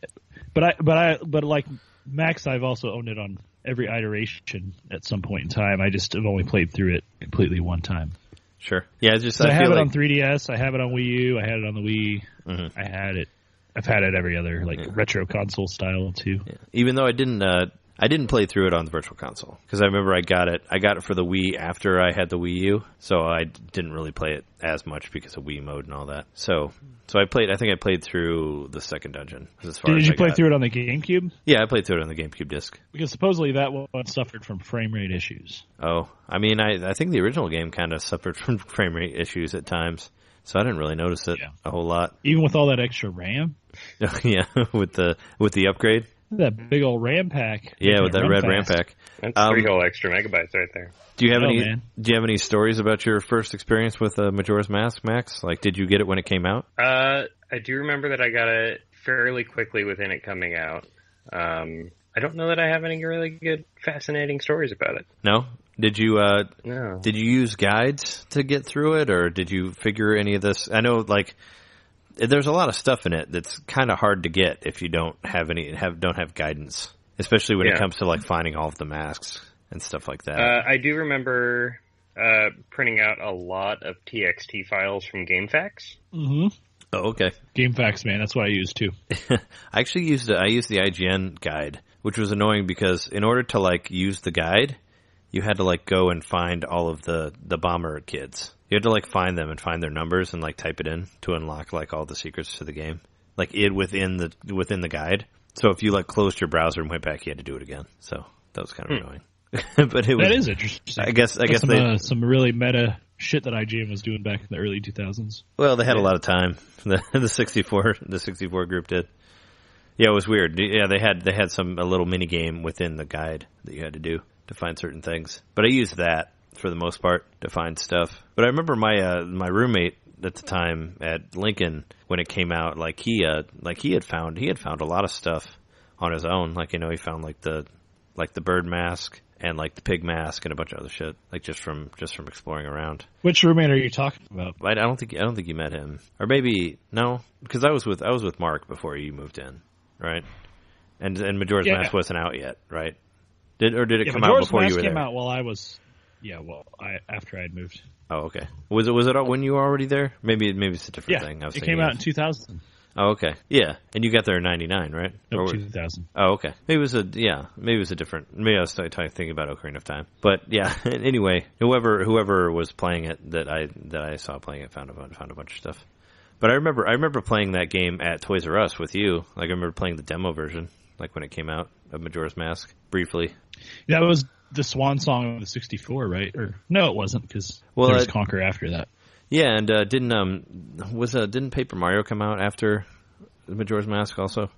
Speaker 2: But like Max, I've also owned it on every iteration at some point in time. I just have only played through it completely one time.
Speaker 1: Sure. Yeah, it's just
Speaker 2: I have it on 3DS. I have it on Wii U. I had it on the Wii.
Speaker 1: Mm-hmm.
Speaker 2: I've had it every other retro console style too.
Speaker 1: Yeah. Even though I didn't play through it on the Virtual Console because I remember I got it for the Wii after I had the Wii U, so I didn't really play it as much because of Wii mode and all that. So I think I played through the second dungeon.
Speaker 2: Did you play through it on the GameCube?
Speaker 1: Yeah, I played through it on the GameCube disc.
Speaker 2: Because supposedly that one suffered from frame rate issues.
Speaker 1: Oh, I mean, I think the original game kind of suffered from frame rate issues at times, so I didn't really notice it a whole lot.
Speaker 2: Even with all that extra RAM?
Speaker 1: Yeah, with the upgrade.
Speaker 2: That big old RAM pack.
Speaker 1: Yeah, with that red RAM pack.
Speaker 3: That's 3 whole extra megabytes right there.
Speaker 1: Do you have any stories about your first experience with Majora's Mask, Max? Like, did you get it when it came out?
Speaker 3: I do remember that I got it fairly quickly within it coming out. I don't know that I have any really good, fascinating stories about it.
Speaker 1: No? Did you
Speaker 3: No.
Speaker 1: Did you use guides to get through it, or did you figure any of this? I know, there's a lot of stuff in it that's kind of hard to get if you don't have guidance, especially when it comes to finding all of the masks and stuff like that.
Speaker 3: I do remember printing out a lot of TXT files from GameFAQs.
Speaker 2: Mm-hmm.
Speaker 1: Oh, okay.
Speaker 2: GameFAQs, man, that's what I use too.
Speaker 1: I actually used the IGN guide, which was annoying because in order to use the guide, you had to go and find all of the bomber kids. You had to find them and find their numbers and type it in to unlock all the secrets to the game, within the guide. So if you closed your browser and went back, you had to do it again. So that was kind of annoying. But
Speaker 2: that is interesting.
Speaker 1: I guess
Speaker 2: some really meta shit that IGN was doing back in the early 2000s.
Speaker 1: Well, they had a lot of time. The 64 group did. Yeah, it was weird. Yeah, they had a little mini game within the guide that you had to do to find certain things. But I used that for the most part to find stuff. But I remember my roommate at the time at Lincoln when it came out, he had found a lot of stuff on his own. He found the bird mask and the pig mask and a bunch of other shit, just from exploring around.
Speaker 2: Which roommate are you talking about?
Speaker 1: I don't think you met him, or maybe no, because I was with Mark before you moved in, right? And Majora's Mask wasn't out yet, right? Did it come out before you were there?
Speaker 2: Came out while I was, after I had moved.
Speaker 1: Oh, okay. Was it when you were already there? Maybe it's a different thing.
Speaker 2: It came out in 2000.
Speaker 1: Oh, okay. Yeah, and you got there in 99, right?
Speaker 2: No, 2000.
Speaker 1: Oh, okay. Maybe it was a different. Maybe I was thinking about Ocarina of Time. But yeah, anyway, whoever was playing it that I saw playing it found a bunch of stuff. But I remember playing that game at Toys R Us with you. I remember playing the demo version, when it came out of Majora's Mask briefly.
Speaker 2: That was the swan song of the 64, right? Or no, it wasn't because there was Conquer after that. Yeah, and
Speaker 1: didn't Paper Mario come out after Majora's Mask also?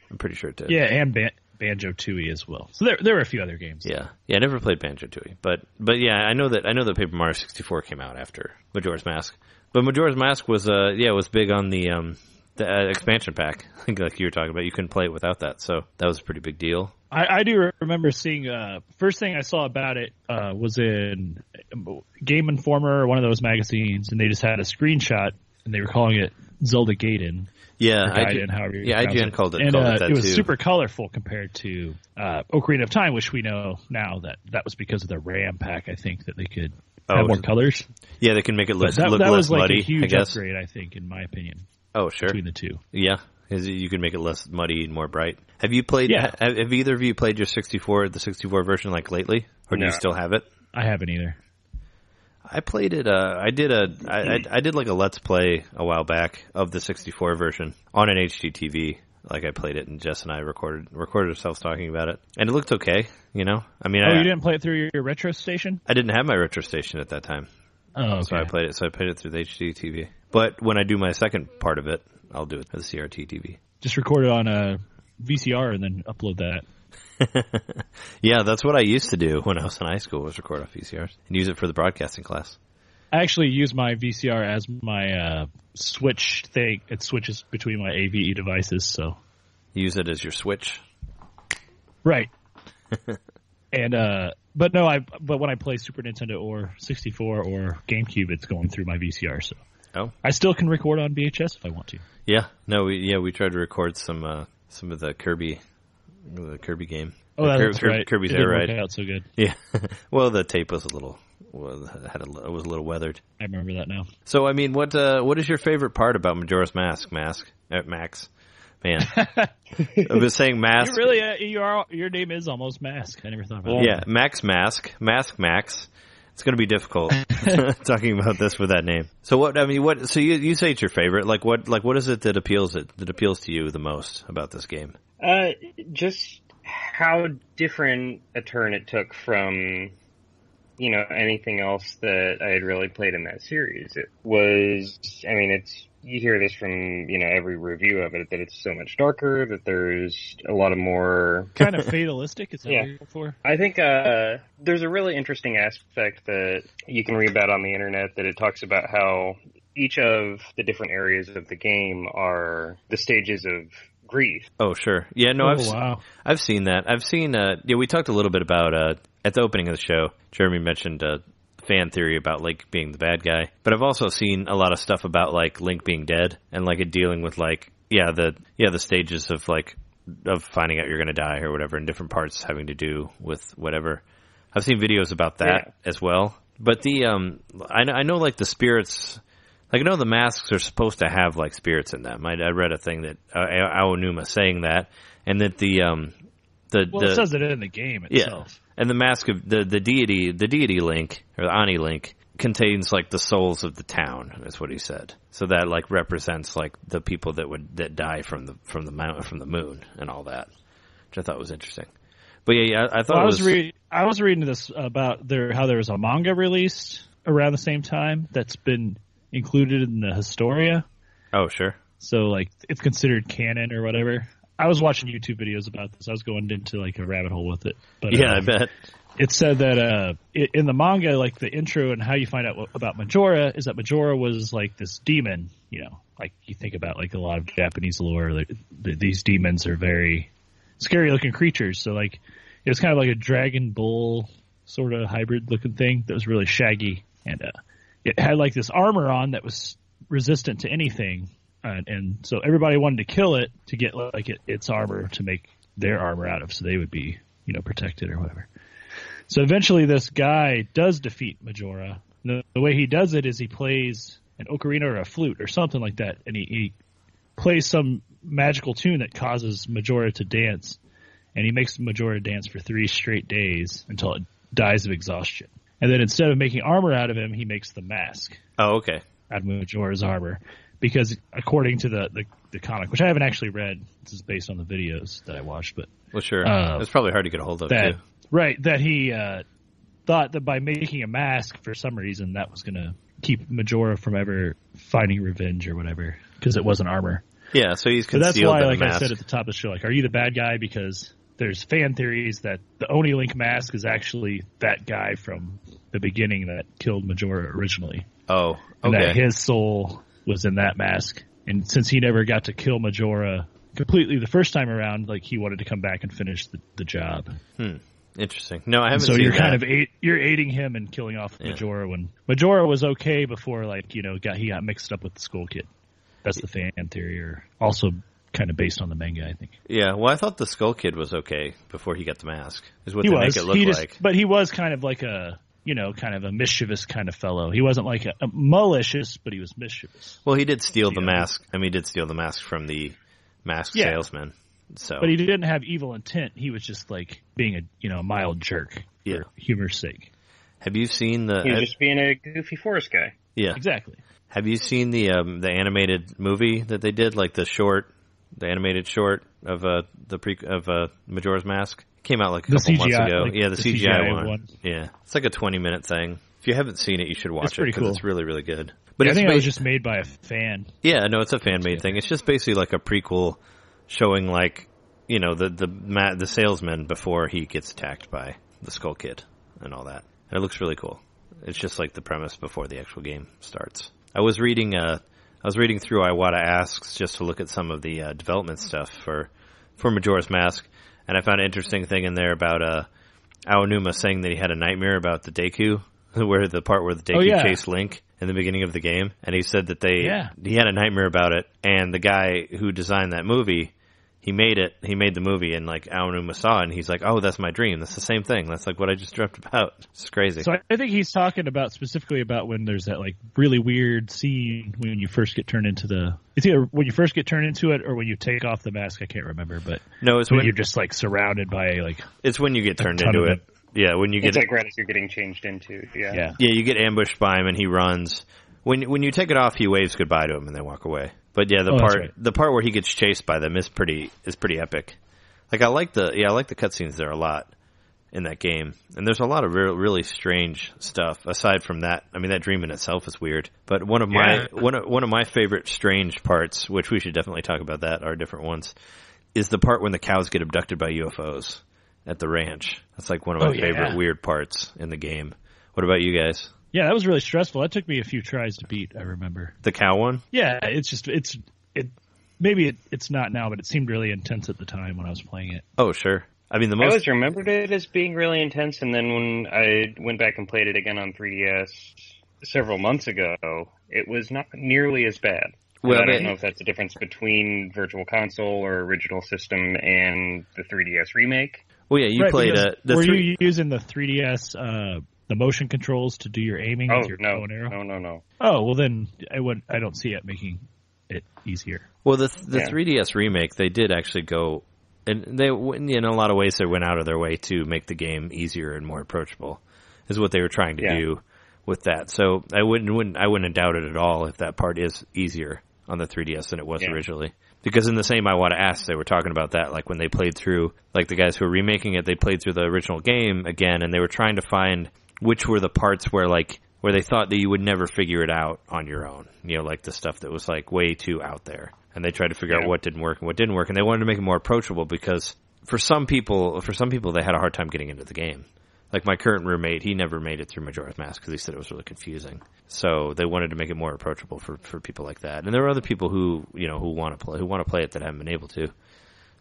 Speaker 1: I'm pretty sure it did.
Speaker 2: Yeah, and Banjo-Tooie as well. So there were a few other games.
Speaker 1: Yeah, I never played Banjo-Tooie, but yeah, I know that Paper Mario 64 came out after Majora's Mask. But Majora's Mask was was big on the expansion pack, like you were talking about. You couldn't play it without that, so that was a pretty big deal.
Speaker 2: I do remember seeing, first thing I saw about it was in Game Informer or one of those magazines, and they just had a screenshot, and they were calling it Zelda Gaiden.
Speaker 1: Yeah,
Speaker 2: IGN
Speaker 1: called it.
Speaker 2: And
Speaker 1: called it
Speaker 2: it was
Speaker 1: too.
Speaker 2: super colorful compared to Ocarina of Time, which we know now that was because of the RAM pack, I think, that they could have more colors.
Speaker 1: Yeah, they can make it look
Speaker 2: that
Speaker 1: less
Speaker 2: was
Speaker 1: muddy,
Speaker 2: a huge
Speaker 1: I guess.
Speaker 2: upgrade, I think, in my opinion.
Speaker 1: Oh, sure.
Speaker 2: Between the two.
Speaker 1: Yeah. You can make it less muddy and more bright. Have you played?
Speaker 2: Yeah.
Speaker 1: Have either of you played your 64 version lately, or do you still have it?
Speaker 2: I haven't either.
Speaker 1: I played it. I did a Let's Play a while back of the 64 version on an HDTV. I played it, and Jess and I recorded ourselves talking about it, and it looked okay. I mean,
Speaker 2: you didn't play it through your retro station?
Speaker 1: I didn't have my retro station at that time.
Speaker 2: Oh, okay.
Speaker 1: So I played it through the HDTV. But when I do my second part of it, I'll do it with the CRT TV.
Speaker 2: Just record it on a VCR and then upload that.
Speaker 1: Yeah, that's what I used to do when I was in high school, was record off VCRs and use it for the broadcasting class.
Speaker 2: I actually use my VCR as my switch thing. It switches between my AVE devices, so
Speaker 1: Use it as your Switch.
Speaker 2: right. And but when I play Super Nintendo or 64 or GameCube, it's going through my VCR. So I still can record on VHS if I want to.
Speaker 1: Yeah, no, we tried to record some of the Kirby game.
Speaker 2: Oh, that's right.
Speaker 1: Kirby's
Speaker 2: it
Speaker 1: Air
Speaker 2: didn't
Speaker 1: Ride.
Speaker 2: work out so good.
Speaker 1: Yeah, well, the tape was a little weathered.
Speaker 2: I remember that now.
Speaker 1: So, I mean, what is your favorite part about Majora's Mask, Max? Man, I was saying Mask.
Speaker 2: You really, your name is almost Mask. I never thought about that.
Speaker 1: Yeah, Max. It's going to be difficult talking about this with that name. So what? So you say it's your favorite? Like what is it that appeals to you the most about this game?
Speaker 3: Just how different a turn it took from, anything else that I had really played in that series. It was, you hear this from, every review of it, that it's so much darker, that there's a lot of more...
Speaker 2: Kind of fatalistic, is that what you're looking for?
Speaker 3: I think there's a really interesting aspect that you can read about on the internet, that it talks about how each of the different areas of the game are the stages of grief.
Speaker 1: Oh, sure. Yeah, no, I've seen that. I've seen, we talked a little bit about, at the opening of the show, Jeremy mentioned fan theory about Link being the bad guy, but I've also seen a lot of stuff about like Link being dead and like it dealing with like the stages of like of finding out you're going to die or whatever, and different parts having to do with whatever. I've seen videos about that as well. But the I know like the spirits, like I know the masks are supposed to have like spirits in them. I read a thing that Aonuma saying that, and that
Speaker 2: it says it in the game itself.
Speaker 1: Yeah. And the mask of the deity Link, or the Ani Link, contains like the souls of the town. That's what he said. So that like represents like the people that die from the moon and all that, which I thought was interesting. But I thought
Speaker 2: I was reading this about how there was a manga released around the same time that's been included in the Historia.
Speaker 1: Oh, sure.
Speaker 2: So like it's considered canon or whatever. I was watching YouTube videos about this. I was going into like a rabbit hole with it. But
Speaker 1: I bet.
Speaker 2: It said that in the manga, like the intro and how you find out about Majora is that Majora was like this demon. Like you think about like a lot of Japanese lore, these demons are very scary looking creatures. So like it was kind of like a dragon bull sort of hybrid looking thing that was really shaggy, and it had like this armor on that was resistant to anything. And so everybody wanted to kill it to get like its armor to make their armor out of, so they would be, protected or whatever. So eventually this guy does defeat Majora. The way he does it is he plays an ocarina or a flute or something like that, and he plays some magical tune that causes Majora to dance, and he makes Majora dance for 3 straight days until it dies of exhaustion. And then instead of making armor out of him, he makes the mask.
Speaker 1: Oh, okay.
Speaker 2: Out of Majora's armor. Because according to the comic, which I haven't actually read, this is based on the videos that I watched, but...
Speaker 1: Well, sure. It's probably hard to get a hold of, too.
Speaker 2: Right, that he thought that by making a mask, for some reason, that was going to keep Majora from ever finding revenge or whatever, because it wasn't armor.
Speaker 1: Yeah, so he's
Speaker 2: concealed. So that's why, like
Speaker 1: mask.
Speaker 2: I said at the top of the show, like, are you the bad guy? Because there's fan theories that the Oni Link mask is actually that guy from the beginning that killed Majora originally.
Speaker 1: Oh, okay.
Speaker 2: And that his soul was in that mask, and since he never got to kill Majora completely the first time around, like he wanted to come back and finish the job.
Speaker 1: Interesting. No, I haven't.
Speaker 2: So
Speaker 1: seen
Speaker 2: you're
Speaker 1: that.
Speaker 2: kind of you're aiding him and killing off Majora when Majora was okay before, like he got mixed up with the Skull Kid. That's the fan theory, or also kind of based on the manga, I think.
Speaker 1: Yeah, well, I thought the Skull Kid was okay before he got the mask. Is what they make it look like.
Speaker 2: But he was kind of like a. Kind of a mischievous kind of fellow. He wasn't like a malicious, but he was mischievous.
Speaker 1: Well, he did steal the mask. I mean, he did steal the mask from the masked salesman. So,
Speaker 2: but he didn't have evil intent. He was just like being a mild jerk for humor's sake.
Speaker 1: Have you seen
Speaker 3: He was just being a goofy forest guy.
Speaker 1: Yeah,
Speaker 2: exactly.
Speaker 1: Have you seen the animated movie that they did, like the animated short of Majora's Mask? Came out like a couple months ago.
Speaker 2: Like
Speaker 1: the CGI one. Yeah. It's like a 20-minute thing. If you haven't seen it, you should watch it because it's really, really good.
Speaker 2: But I think it was just made by a fan.
Speaker 1: Yeah, no, it's a fan-made thing. It's just basically like a prequel showing like, the salesman before he gets attacked by the Skull Kid and all that. And it looks really cool. It's just like the premise before the actual game starts. I was reading through Iwata Asks just to look at some of the development stuff for Majora's Mask, and I found an interesting thing in there about Aonuma saying that he had a nightmare about the Deku, where the part where the Deku chased Link in the beginning of the game, and he said that he had a nightmare about it, and the guy who designed that movie, he made the movie, and like Aonuma saw it, and he's like, oh, that's my dream. That's the same thing. That's like what I just dreamt about. It's crazy.
Speaker 2: So I think he's talking specifically about when there's that like really weird scene when you first get turned into it's either when you first get turned into it or when you take off the mask. I can't remember, but
Speaker 1: no, it's when
Speaker 2: you're just like surrounded by like.
Speaker 1: It's when you get turned into it. Yeah, when you get.
Speaker 3: It's like right as you're getting changed into. Yeah.
Speaker 1: You get ambushed by him and he runs. When you take it off, he waves goodbye to him and they walk away. But yeah, the part where he gets chased by them is pretty epic. Like I like the cutscenes there a lot in that game, and there's a lot of really strange stuff. Aside from that, I mean that dream in itself is weird. But one of my favorite strange parts, which we should definitely talk about that, are different ones, is the part when the cows get abducted by UFOs at the ranch. That's like one of my favorite weird parts in the game. What about you guys?
Speaker 2: Yeah, that was really stressful. That took me a few tries to beat, I remember.
Speaker 1: The cow one?
Speaker 2: Yeah, maybe it's not now, but it seemed really intense at the time when I was playing it.
Speaker 1: Oh, sure. I mean,
Speaker 3: I always remembered it as being really intense, and then when I went back and played it again on 3DS several months ago, it was not nearly as bad. Well, I don't know if that's a difference between Virtual Console or original system and the 3DS remake.
Speaker 1: Well, yeah, you played
Speaker 2: were you using the 3DS the motion controls to do your aiming with your bow and arrow?
Speaker 3: No.
Speaker 2: Oh, well then I don't see it making it easier.
Speaker 1: Well, the 3DS remake, they did actually go, and they in a lot of ways they went out of their way to make the game easier and more approachable, is what they were trying to do with that. So I wouldn't have doubted at all if that part is easier on the 3DS than it was originally. Because in the same Iwata Asks, they were talking about that, like when they played through, like the guys who were remaking it, they played through the original game again, and they were trying to find which were the parts where they thought that you would never figure it out on your own. You know, like the stuff that was like way too out there. And they tried to figure out what didn't work and what didn't work, and they wanted to make it more approachable because for some people they had a hard time getting into the game. Like my current roommate, he never made it through Majora's Mask because he said it was really confusing. So they wanted to make it more approachable for people like that. And there are other people who want to play it that haven't been able to.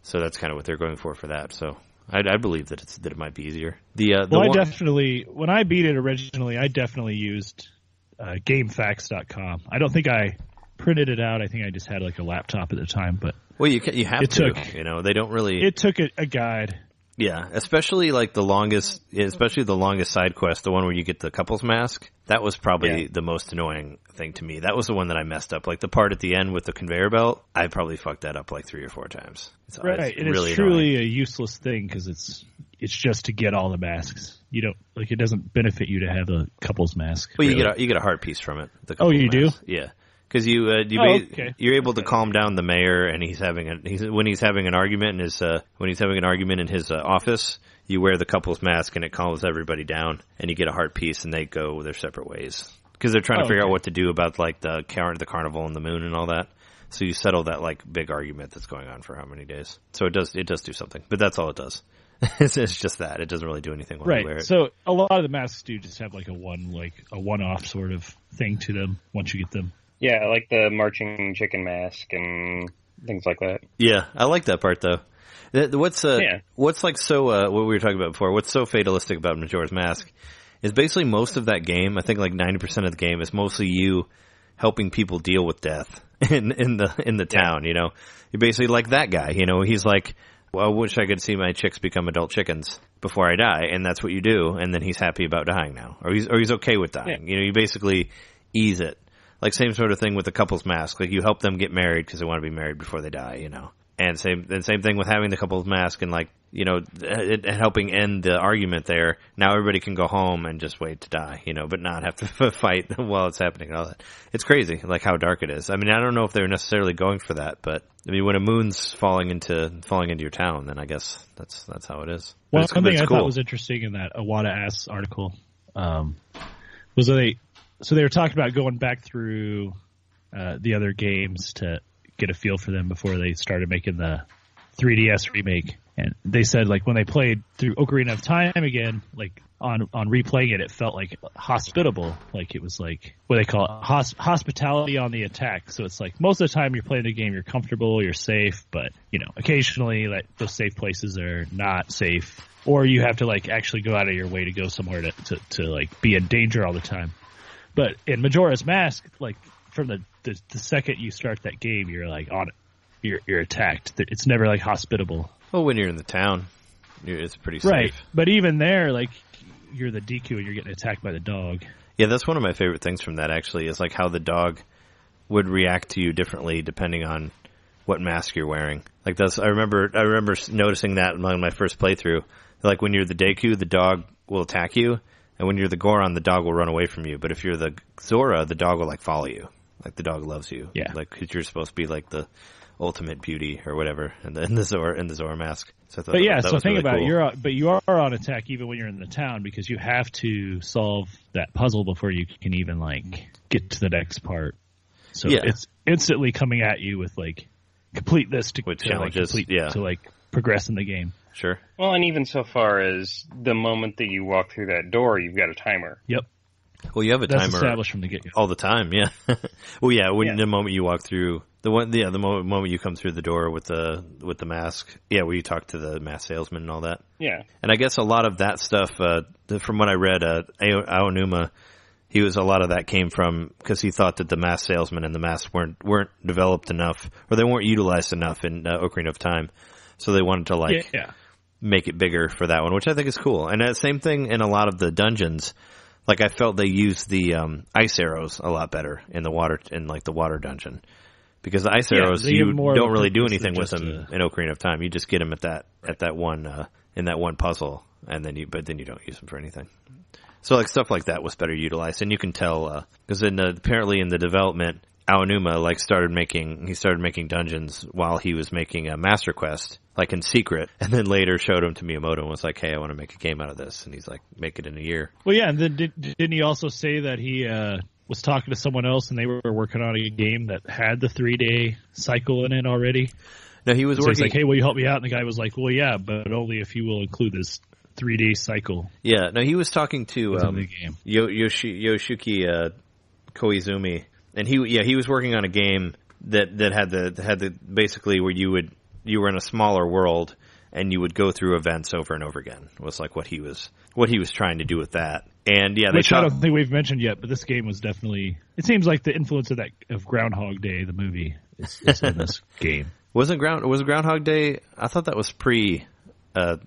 Speaker 1: So that's kind of what they're going for that. So I believe that it might be easier.
Speaker 2: When I beat it originally, I definitely used GameFAQs.com. I don't think I printed it out. I think I just had like a laptop at the time. But
Speaker 1: you have to. They don't really.
Speaker 2: It took a guide.
Speaker 1: Yeah, especially the longest side quest, the one where you get the couples mask. That was probably the most annoying thing to me. That was the one that I messed up. Like the part at the end with the conveyor belt, I probably fucked that up like 3 or 4 times.
Speaker 2: It's really truly a useless thing because it's just to get all the masks. You don't it doesn't benefit you to have the couples mask.
Speaker 1: Well, really. you get a heart piece from it.
Speaker 2: You do?
Speaker 1: Yeah. Because you're able to calm down the mayor, and when he's having an argument in his office, you wear the couple's mask, and it calms everybody down, and you get a heart piece, and they go their separate ways because they're trying to figure out what to do about the carnival and the moon and all that. So you settle that big argument that's going on for how many days. So it does do something, but that's all it does. It's just that it doesn't really do anything when you wear it.
Speaker 2: So a lot of the masks do just have a one-off sort of thing to them once you get them.
Speaker 3: Yeah, like the marching chicken mask and things like that.
Speaker 1: Yeah, I like that part though. What's what we were talking about before? What's so fatalistic about Majora's Mask is basically most of that game. I think 90% of the game is mostly you helping people deal with death in the town. You know, you're basically like that guy. You know, he's like, well, I wish I could see my chicks become adult chickens before I die, and that's what you do. And then he's happy about dying now, or he's okay with dying. Yeah. You know, you basically ease it. Like same sort of thing with the couple's mask. Like you help them get married because they want to be married before they die, you know. And same thing with having the couple's mask and helping end the argument there. Now everybody can go home and just wait to die, you know, but not have to fight while it's happening and all that. It's crazy, like how dark it is. I mean, I don't know if they're necessarily going for that, but I mean, when a moon's falling into your town, then I guess that's how it is.
Speaker 2: Well, something I thought was interesting in that Iwata Asks article was that they were talking about going back through the other games to get a feel for them before they started making the 3DS remake. And they said, when they played through Ocarina of Time again, on replaying it, it felt like hospitable. Like it was like what they call it, hospitality on the attack. So it's like most of the time you're playing the game, you're comfortable, you're safe, but occasionally like those safe places are not safe, or you have to like actually go out of your way to go somewhere to like be in danger all the time. But in Majora's Mask, like from the second you start that game, you're like on it. You're attacked. It's never like hospitable.
Speaker 1: Well, when you're in the town, it's pretty safe.
Speaker 2: Right. But even there, like you're the Deku and you're getting attacked by the dog.
Speaker 1: Yeah, that's one of my favorite things from that actually, is like how the dog would react to you differently depending on what mask you're wearing. Like I remember noticing that among my first playthrough. Like when you're the Deku, the dog will attack you. And when you're the Goron, the dog will run away from you. But if you're the Zora, the dog will like follow you. Like the dog loves you.
Speaker 2: Yeah.
Speaker 1: Like 'cause you're supposed to be like the ultimate beauty or whatever in the Zora mask. So I thought
Speaker 2: so think
Speaker 1: really
Speaker 2: about
Speaker 1: cool.
Speaker 2: it. You are on attack even when you're in the town because you have to solve that puzzle before you can even like get to the next part. So it's instantly coming at you with like complete this to
Speaker 1: challenges.
Speaker 2: To like progress in the game.
Speaker 1: Sure.
Speaker 3: Well, and even so far as the moment that you walk through that door, you've got a timer.
Speaker 2: Yep.
Speaker 1: Well, you have a
Speaker 2: That's
Speaker 1: timer
Speaker 2: established from the get-go.
Speaker 1: all the time. Yeah. The moment you walk through the moment you come through the door with the mask. Yeah, where you talk to the mask salesman and all that.
Speaker 3: Yeah.
Speaker 1: And I guess a lot of that stuff, from what I read, Aonuma, a lot of that came from because he thought that the mask salesman and the masks weren't developed enough, or they weren't utilized enough in Ocarina of Time. So they wanted to make it bigger for that one, which I think is cool. And the same thing in a lot of the dungeons. Like I felt they used the ice arrows a lot better in the water dungeon, because the ice arrows you don't really do anything with them in Ocarina of Time. You just get them at that one in that one puzzle, and then you don't use them for anything. So like stuff like that was better utilized, and you can tell because apparently in the development, Aonuma started making dungeons while he was making a Master Quest, like in secret, and then later showed him to Miyamoto and was like, "Hey, I want to make a game out of this," and he's like, "Make it in a year."
Speaker 2: Well, yeah, and then didn't he also say that he was talking to someone else and they were working on a game that had the 3-day cycle in it already?
Speaker 1: No, he was working.
Speaker 2: He's like, "Hey, will you help me out?" And the guy was like, "Well, yeah, but only if you will include this 3-day cycle."
Speaker 1: Yeah, no, he was talking to
Speaker 2: Yoshiki
Speaker 1: Koizumi. And he was working on a game that had the basically where you were in a smaller world and you would go through events over and over again. Was like what he was trying to do with that. And
Speaker 2: which I don't think we've mentioned yet, but this game was definitely. It seems like the influence of Groundhog Day, the movie, is in this game.
Speaker 1: Was Groundhog Day? I thought that was pre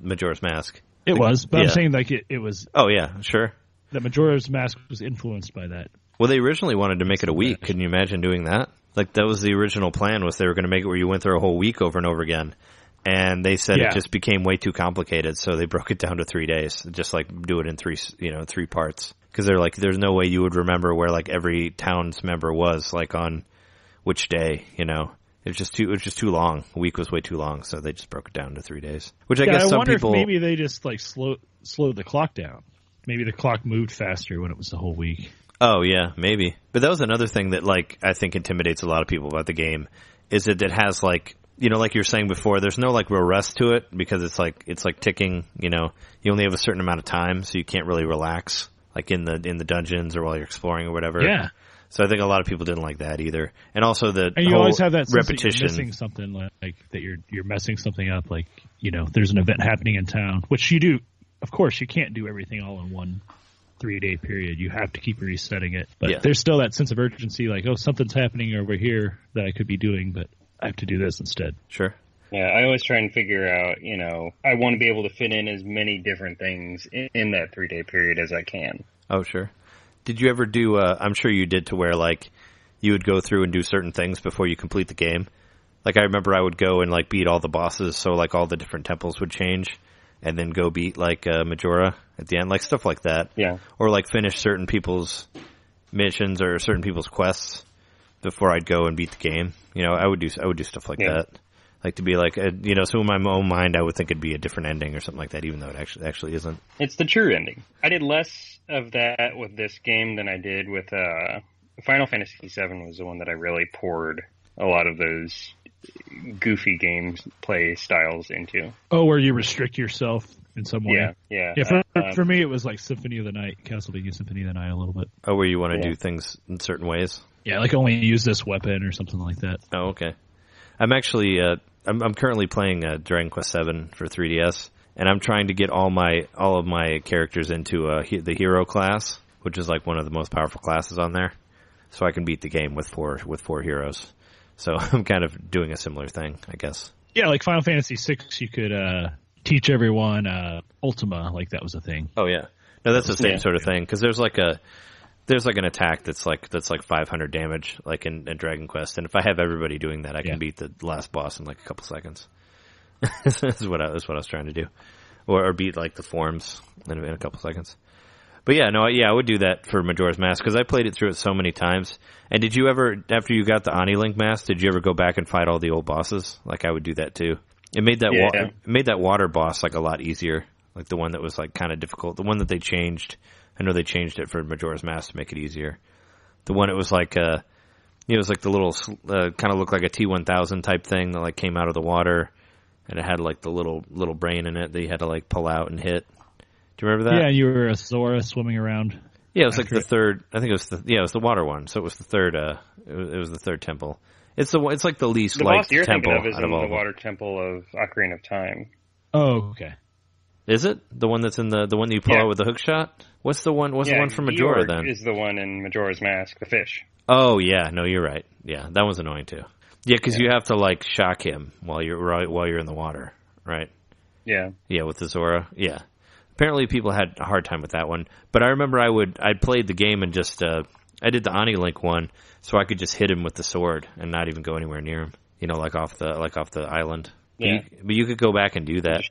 Speaker 1: Majora's Mask.
Speaker 2: It was, but I'm saying like it was.
Speaker 1: Oh yeah, sure.
Speaker 2: That Majora's Mask was influenced by that.
Speaker 1: Well, they originally wanted to make it a week. Can you imagine doing that? Like, that was the original plan, was they were going to make it where you went through a whole week over and over again. And they said it just became way too complicated, so they broke it down to 3 days. Just, like, do it in three parts. Because they're like, there's no way you would remember where, like, every town's member was, like, on which day, It was just too long. A week was way too long, so they just broke it down to 3 days. Which I guess some people...
Speaker 2: if maybe they just, like, slowed the clock down. Maybe the clock moved faster when it was the whole week.
Speaker 1: Oh, yeah, maybe. But that was another thing that, like, I think intimidates a lot of people about the game, is that it has, like, like you were saying before, there's no, like, real rest to it, because it's like ticking, you only have a certain amount of time, so you can't really relax, like, in the dungeons or while you're exploring or whatever.
Speaker 2: Yeah.
Speaker 1: So I think a lot of people didn't like that either. And also the
Speaker 2: and you
Speaker 1: whole
Speaker 2: always have that sense
Speaker 1: repetition.
Speaker 2: That you're missing something, like, that you're messing something up, like, there's an event happening in town, which you do. Of course, you can't do everything all in one 3-day period. You have to keep resetting it. But there's still that sense of urgency, like, oh, something's happening over here that I could be doing, but I have to do this instead.
Speaker 1: Sure.
Speaker 3: Yeah, I always try and figure out, I want to be able to fit in as many different things in that 3-day period as I can.
Speaker 1: Oh, sure. Did you ever do, I'm sure you did, to where, like, you would go through and do certain things before you complete the game? Like, I remember I would go and, like, beat all the bosses, so, like, all the different temples would change, and then go beat, like, Majora at the end, like, stuff like that.
Speaker 3: Yeah. Or,
Speaker 1: like, finish certain people's missions or certain people's quests before I'd go and beat the game. I would do stuff like that. Like, to be like, so in my own mind, I would think it'd be a different ending or something like that, even though it actually isn't.
Speaker 3: It's the true ending. I did less of that with this game than I did with, Final Fantasy VII was the one that I really poured a lot of those goofy games play styles into.
Speaker 2: Oh, where you restrict yourself in some way.
Speaker 3: Yeah.
Speaker 2: For me, it was like Symphony of the Night, Castlevania Symphony of the Night a little bit.
Speaker 1: Oh, where you want to do things in certain ways?
Speaker 2: Yeah, like only use this weapon or something like that.
Speaker 1: Oh, okay. I'm actually I'm currently playing Dragon Quest VII for 3DS, and I'm trying to get all of my characters into the hero class, which is like one of the most powerful classes on there, so I can beat the game with four heroes. So I'm kind of doing a similar thing, I guess. Yeah,
Speaker 2: like Final Fantasy VI, you could teach everyone Ultima, like that was a thing.
Speaker 1: Oh yeah, no, that's the same sort of thing because there's like an attack that's like 500 damage, like in Dragon Quest, and if I have everybody doing that, I can beat the last boss in like a couple seconds. That's what I was trying to do, or beat like the forms in a couple seconds. But I would do that for Majora's Mask because I played it through it so many times. And did you ever, after you got the Ani Link Mask, did you ever go back and fight all the old bosses? Like I would do that too. It made that it made that water boss like a lot easier, like the one that was like kind of difficult, the one that they changed. I know they changed it for Majora's Mask to make it easier. The one it was like it was like the little kind of looked like a T-1000 type thing that like came out of the water, and it had like the little brain in it that you had to like pull out and hit. Do you remember that?
Speaker 2: Yeah, you were a Zora swimming around.
Speaker 1: Yeah, it was like the third. I think it was the water one. So it was the third. It was the third temple. It's like the least liked temple. The boss you're thinking of
Speaker 3: is in the water temple of Ocarina of Time.
Speaker 2: Oh, okay.
Speaker 1: Is it the one that's in the one that you pull out with the hook shot? What's the one? What's the one from Majora then?
Speaker 3: Is the one in Majora's Mask, the fish?
Speaker 1: Oh yeah, no, you're right. Yeah, that one's annoying too. Yeah, because you have to like shock him while you're in the water, right?
Speaker 3: Yeah.
Speaker 1: Yeah, with the Zora. Yeah. Apparently people had a hard time with that one, but I remember I'd played the game and just I did the Ani Link one, so I could just hit him with the sword and not even go anywhere near him. You know, like off the island.
Speaker 3: Yeah.
Speaker 1: But you could go back and do that.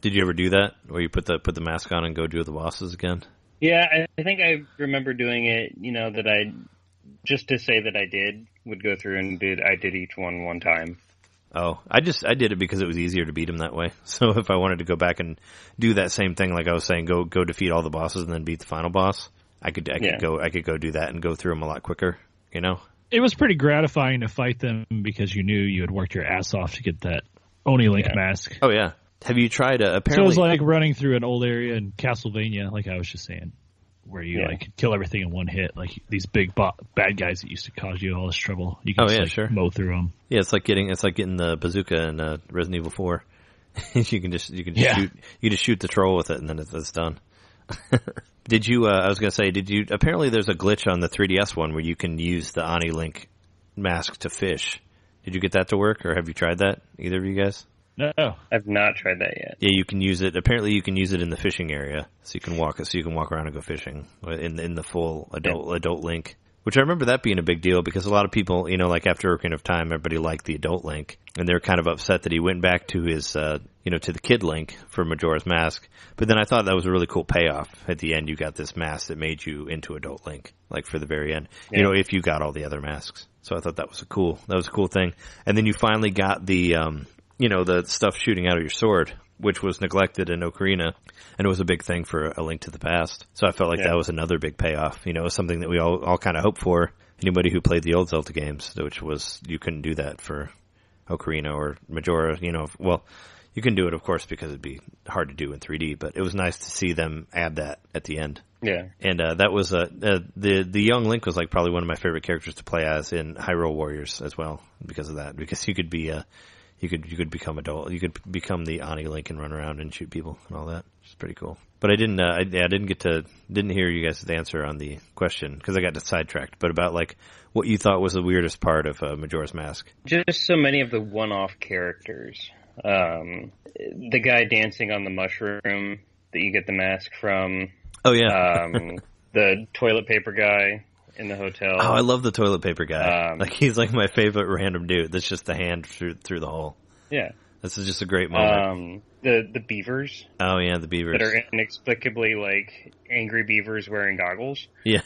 Speaker 1: Did you ever do that, where you put the mask on and go do the bosses again?
Speaker 3: Yeah, I think I remember doing it. You know, that I just to say that I would go through and I did each one time.
Speaker 1: Oh, I did it because it was easier to beat him that way. So if I wanted to go back and do that same thing, like I was saying, go defeat all the bosses and then beat the final boss, I could go do that and go through them a lot quicker. You know,
Speaker 2: it was pretty gratifying to fight them because you knew you had worked your ass off to get that Oni Link mask.
Speaker 1: Oh yeah, have you tried? Apparently,
Speaker 2: so it was like running through an old area in Castlevania, like I was just saying, where you like kill everything in one hit, like these big bad guys that used to cause you all this trouble. You can mow through them.
Speaker 1: Yeah, it's like getting the bazooka in Resident Evil 4. you can just shoot the troll with it and then it's done. Did you? I was gonna say, did you? Apparently, there's a glitch on the 3DS one where you can use the Ani Link mask to fish. Did you get that to work, or have you tried that? Either of you guys?
Speaker 2: No,
Speaker 3: I've not tried that yet.
Speaker 1: Yeah, you can use it. Apparently, you can use it in the fishing area, so you can walk around and go fishing in the full adult Link. Which I remember that being a big deal because a lot of people, you know, like after Ocarina of Time, everybody liked the adult Link, and they were kind of upset that he went back to his, to the kid Link for Majora's Mask. But then I thought that was a really cool payoff. At the end, you got this mask that made you into adult Link, like for the very end. Yeah. You know, if you got all the other masks. So I thought that was a cool thing. And then you finally got the, the stuff shooting out of your sword, which was neglected in Ocarina, and it was a big thing for A Link to the Past. So I felt like that was another big payoff. You know, something that we all kind of hoped for. Anybody who played the old Zelda games, which was, you couldn't do that for Ocarina or Majora, well, you can do it, of course, because it'd be hard to do in 3D, but it was nice to see them add that at the end.
Speaker 3: Yeah.
Speaker 1: And that was, the young Link was like probably one of my favorite characters to play as in Hyrule Warriors as well, because of that, because you could be, you could become adult. You could become the Ani Link and run around and shoot people and all that. It's pretty cool. But I didn't hear you guys' answer on the question because I got sidetracked. But about like what you thought was the weirdest part of Majora's Mask.
Speaker 3: Just so many of the one-off characters. The guy dancing on the mushroom that you get the mask from.
Speaker 1: Oh yeah.
Speaker 3: The toilet paper guy in the hotel.
Speaker 1: Oh, I love the toilet paper guy. Like he's like my favorite random dude. That's just the hand through the hole.
Speaker 3: Yeah,
Speaker 1: this is just a great moment.
Speaker 3: The beavers.
Speaker 1: Oh yeah, the beavers
Speaker 3: that are inexplicably like angry beavers wearing goggles.
Speaker 1: Yeah,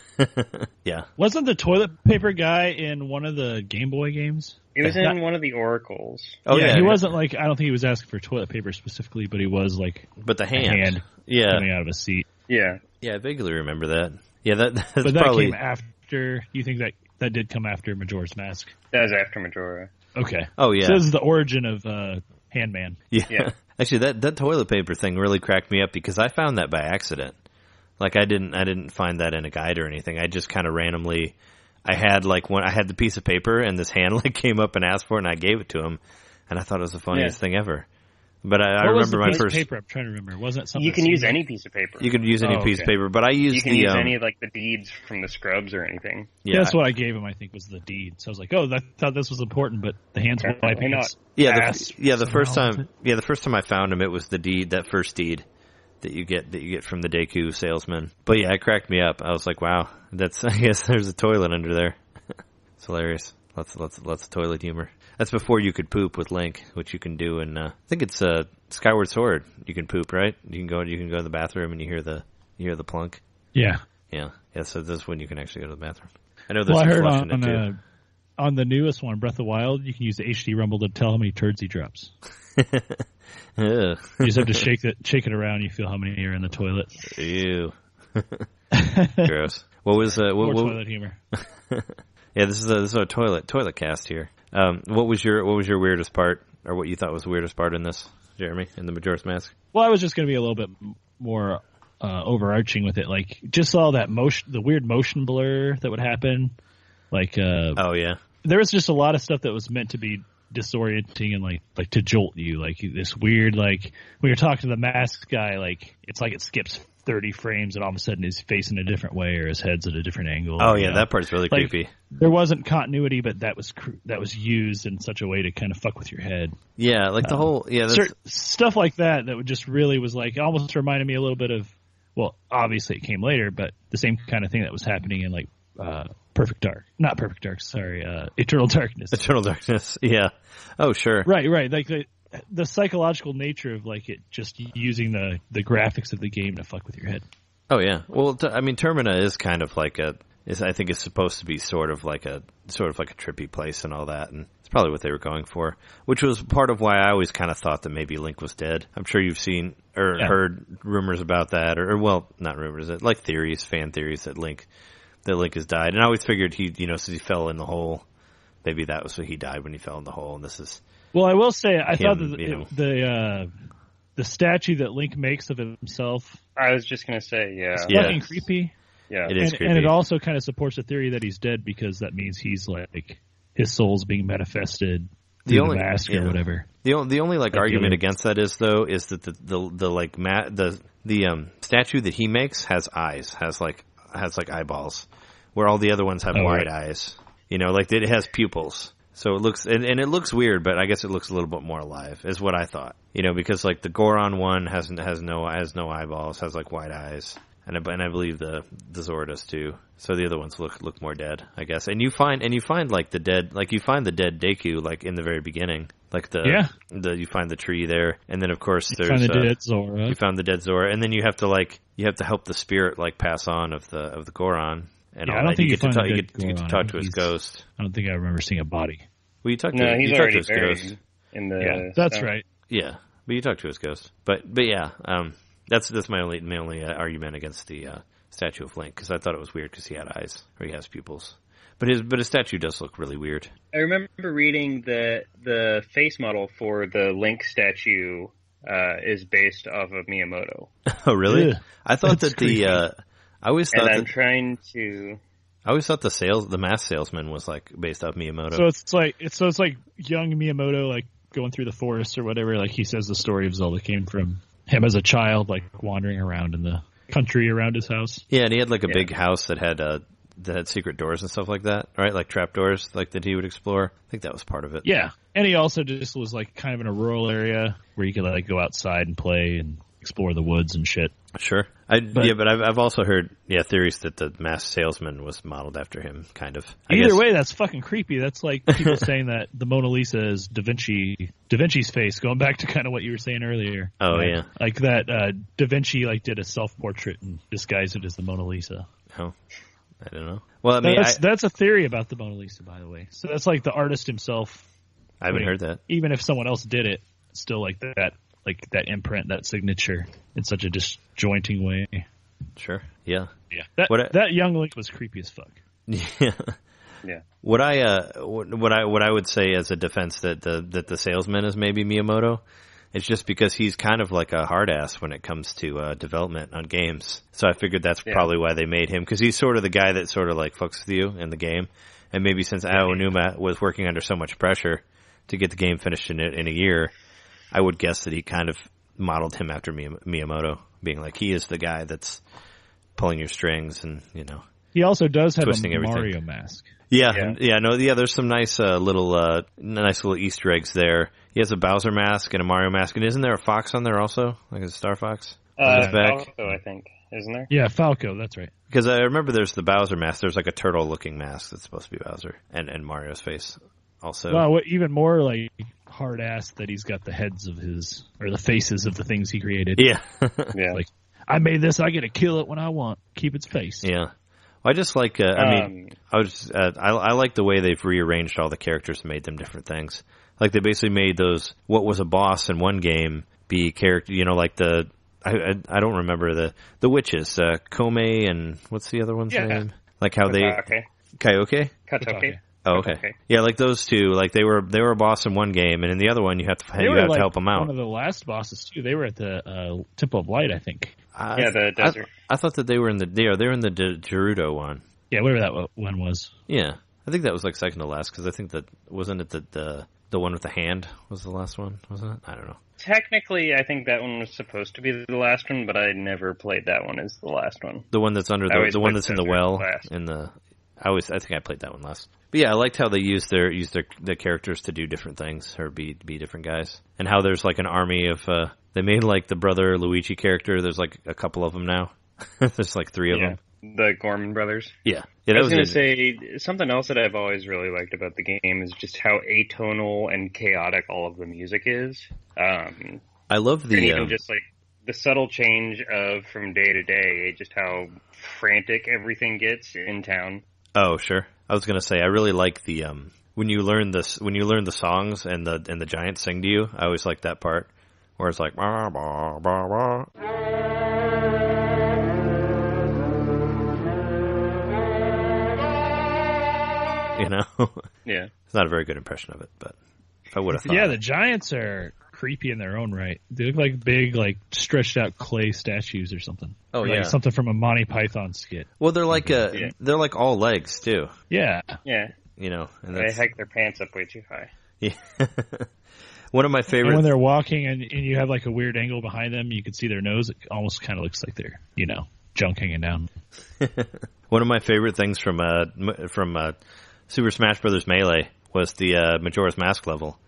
Speaker 1: yeah.
Speaker 2: Wasn't the toilet paper guy in one of the Game Boy games?
Speaker 3: He was in one of the oracles.
Speaker 2: Oh yeah, he wasn't like, I don't think he was asking for toilet paper specifically, but he was like,
Speaker 1: but the hand
Speaker 2: coming out of a seat.
Speaker 3: Yeah,
Speaker 1: I vaguely remember that. Yeah, that's
Speaker 2: but that
Speaker 1: probably
Speaker 2: came after. You think that did come after Majora's Mask?
Speaker 3: That was after Majora.
Speaker 2: Okay.
Speaker 1: Oh yeah.
Speaker 2: So this is the origin of Handman.
Speaker 1: Yeah. Actually, that toilet paper thing really cracked me up because I found that by accident. Like I didn't find that in a guide or anything. I just kind of randomly, I had the piece of paper and this hand like came up and asked for it and I gave it to him, and I thought it was the funniest thing ever. But I remember my first
Speaker 2: paper. I'm trying to remember. Wasn't it something?
Speaker 3: You can use any piece of paper.
Speaker 1: You could use any piece of paper, but I used
Speaker 3: you can use any of like the deeds from the Scrubs or anything.
Speaker 2: Yeah, that's what I gave him. I think was the deed. So I was like, I thought this was important, but the hands were wiping his ass.
Speaker 1: The first time I found him, it was the deed, that first deed that you get from the Deku salesman. But yeah, it cracked me up. I was like, wow, I guess there's a toilet under there. It's hilarious. Lots of toilet humor. That's before you could poop with Link, which you can do in I think it's Skyward Sword. You can poop, right? You can go to the bathroom and you hear the plunk.
Speaker 2: Yeah.
Speaker 1: So this is when you can actually go to the bathroom. I know there's
Speaker 2: I heard
Speaker 1: flushing it too.
Speaker 2: On the newest one, Breath of the Wild, you can use the HD Rumble to tell how many turds he drops. You just have to shake it around. You feel how many are in the toilet.
Speaker 1: Ew. Gross. What was
Speaker 2: more toilet humor?
Speaker 1: Yeah, this is a toilet cast here. What was your weirdest part, or what you thought was the weirdest part in this, Jeremy, in the Majora's Mask?
Speaker 2: Well, I was just going to be a little bit more overarching with it, like just all that the weird motion blur that would happen. Like,
Speaker 1: oh yeah,
Speaker 2: there was just a lot of stuff that was meant to be disorienting and like to jolt you, like this weird, like when you're talking to the mask guy, like it's like it skips 30 frames and all of a sudden his face in a different way or his head's at a different angle.
Speaker 1: Oh yeah, that part's really creepy.
Speaker 2: There wasn't continuity, but that was used in such a way to kind of fuck with your head.
Speaker 1: Yeah, like the whole
Speaker 2: stuff like that would just really was like almost reminded me a little bit of, well, obviously it came later, but the same kind of thing that was happening in like Eternal Darkness.
Speaker 1: Eternal Darkness, yeah. Oh sure.
Speaker 2: Right. Like the psychological nature of like it just using the graphics of the game to fuck with your head.
Speaker 1: Oh yeah. Well, Termina is kind of like I think it's supposed to be sort of like a trippy place and all that, and it's probably what they were going for, which was part of why I always kind of thought that maybe Link was dead. I'm sure you've seen or heard rumors about that, or well, not rumors, like theories, fan theories that Link has died, and I always figured since he fell in the hole, maybe that was what he died when he fell in the hole, and this is.
Speaker 2: Well, I will say, I thought that the statue that Link makes of himself.
Speaker 3: I was just gonna say,
Speaker 2: it's fucking creepy.
Speaker 3: Yeah,
Speaker 1: it is creepy,
Speaker 2: and it also kind of supports the theory that he's dead because that means he's like his soul's being manifested through the mask or whatever.
Speaker 1: The only argument against that is that the statue that he makes has eyes, has eyeballs, where all the other ones have wide eyes. Like it has pupils. So it looks, and it looks weird, but I guess it looks a little bit more alive, is what I thought. Because like the Goron one has no eyeballs, has like wide eyes, and I believe the Zora does too. So the other ones look more dead, I guess. And you find like the dead, like you find the dead Deku like in the very beginning, like you find the tree there, and then of course
Speaker 2: you find the dead Zora.
Speaker 1: You found the dead Zora, and then you have to help the spirit like pass on of the Goron. And
Speaker 2: I don't think you get
Speaker 1: to talk to his ghost.
Speaker 2: I don't think I remember seeing a body.
Speaker 1: Well, you talked
Speaker 3: he's
Speaker 1: to
Speaker 3: already
Speaker 1: his
Speaker 3: buried
Speaker 1: ghost.
Speaker 3: In the.
Speaker 2: Yeah, that's right.
Speaker 1: Yeah, but you talked to his ghost. But yeah, that's my only argument against the statue of Link, because I thought it was weird because he had eyes, or he has pupils. But his statue does look really weird.
Speaker 3: I remember reading the face model for the Link statue is based off of Miyamoto.
Speaker 1: Oh, really?
Speaker 2: Yeah,
Speaker 1: I thought that creepy. I always thought
Speaker 3: I'm trying to.
Speaker 1: I always thought the mask salesman was like based off Miyamoto.
Speaker 2: So it's like young Miyamoto like going through the forest or whatever. Like he says the story of Zelda came from him as a child, like wandering around in the country around his house.
Speaker 1: Yeah, and he had like a big house that had secret doors and stuff like that, right? Like trap doors, like that he would explore. I think that was part of it.
Speaker 2: Yeah, and he also just was like kind of in a rural area where you could like go outside and play and explore the woods and shit.
Speaker 1: Sure. But I've also heard theories that the masked salesman was modeled after him, kind of.
Speaker 2: Either way, that's fucking creepy. That's like people saying that the Mona Lisa is Da Vinci's face, going back to kind of what you were saying earlier.
Speaker 1: Oh, yeah.
Speaker 2: Like that Da Vinci like did a self-portrait and disguised it as the Mona Lisa.
Speaker 1: Oh, I don't know. Well, I mean,
Speaker 2: that's a theory about the Mona Lisa, by the way. So that's like the artist himself.
Speaker 1: I haven't heard that.
Speaker 2: Even if someone else did it, still like that. Like that imprint, that signature, in such a disjointing way.
Speaker 1: Sure. Yeah.
Speaker 2: Yeah. That young Link was creepy as fuck.
Speaker 1: Yeah.
Speaker 3: Yeah.
Speaker 1: What I would say as a defense that the salesman is maybe Miyamoto It's just because he's kind of like a hard ass when it comes to development on games. So I figured that's probably why they made him, because he's sort of the guy that sort of like fucks with you in the game. And maybe since Aonuma was working under so much pressure to get the game finished in a year, I would guess that he kind of modeled him after Miyamoto, being like, he is the guy that's pulling your strings and, you know.
Speaker 2: He also does have a
Speaker 1: everything.
Speaker 2: Mario mask.
Speaker 1: There's some nice little Easter eggs there. He has a Bowser mask and a Mario mask, and isn't there a fox on there also, like a Star Fox?
Speaker 3: Falco, I think, isn't there?
Speaker 2: Yeah, Falco, that's right.
Speaker 1: Because I remember there's the Bowser mask. There's like a turtle-looking mask that's supposed to be Bowser, and Mario's face also.
Speaker 2: Well, what, even more like hard ass that he's got the heads of the faces of the things he created.
Speaker 1: Yeah,
Speaker 2: Like, I made this. I get to kill it when I want. Keep its face.
Speaker 1: Yeah. I just like, I like the way they've rearranged all the characters and made them different things. Like, they basically made what was a boss in one game be character, you know, like I don't remember the witches, Kome and what's the other one's name? Like how Kyoke?
Speaker 3: Katoke.
Speaker 1: Oh, okay. Yeah, like those two, like they were a boss in one game, and in the other one you have to help them out.
Speaker 2: One of the last bosses too. They were at the Temple of Light, I think.
Speaker 3: The desert.
Speaker 1: I thought that they were in the Gerudo one.
Speaker 2: Yeah, whatever that one was.
Speaker 1: Yeah, I think that was like second to last, because I think that wasn't it the one with the hand was the last one, wasn't it? I don't know.
Speaker 3: Technically, I think that one was supposed to be the last one, but I never played that one as the last one.
Speaker 1: The one that's under the one that's in the well in the. I think I played that one last. But yeah, I liked how they used their characters to do different things or be different guys, and how there's like an army of. They made like the brother Luigi character. There's like a couple of them now. There's like 3 of them.
Speaker 3: The Gorman brothers.
Speaker 1: Yeah.
Speaker 3: I was going to say, something else that I've always really liked about the game is just how atonal and chaotic all of the music is.
Speaker 1: I love the...
Speaker 3: even just like the subtle change of from day to day, just how frantic everything gets in town.
Speaker 1: Oh, sure. I was going to say, I really like the... when you learn the songs and the giants sing to you, I always like that part. Where it's like... Bah, bah, bah, bah. You know?
Speaker 3: Yeah.
Speaker 1: It's not a very good impression of it, but if I would have thought.
Speaker 2: Yeah, the giants are creepy in their own right. They look like big, like stretched out clay statues or something.
Speaker 1: Oh,
Speaker 2: or like something from a Monty Python skit.
Speaker 1: Well, they're like they're like all legs too.
Speaker 2: Yeah.
Speaker 3: Yeah.
Speaker 1: You know, and
Speaker 3: they hike their pants up way too high.
Speaker 1: Yeah. One of my favorite.
Speaker 2: And when they're walking and you have like a weird angle behind them, you can see their nose. It almost kind of looks like they're, junk hanging down.
Speaker 1: One of my favorite things from Super Smash Bros. Melee was the Majora's Mask level,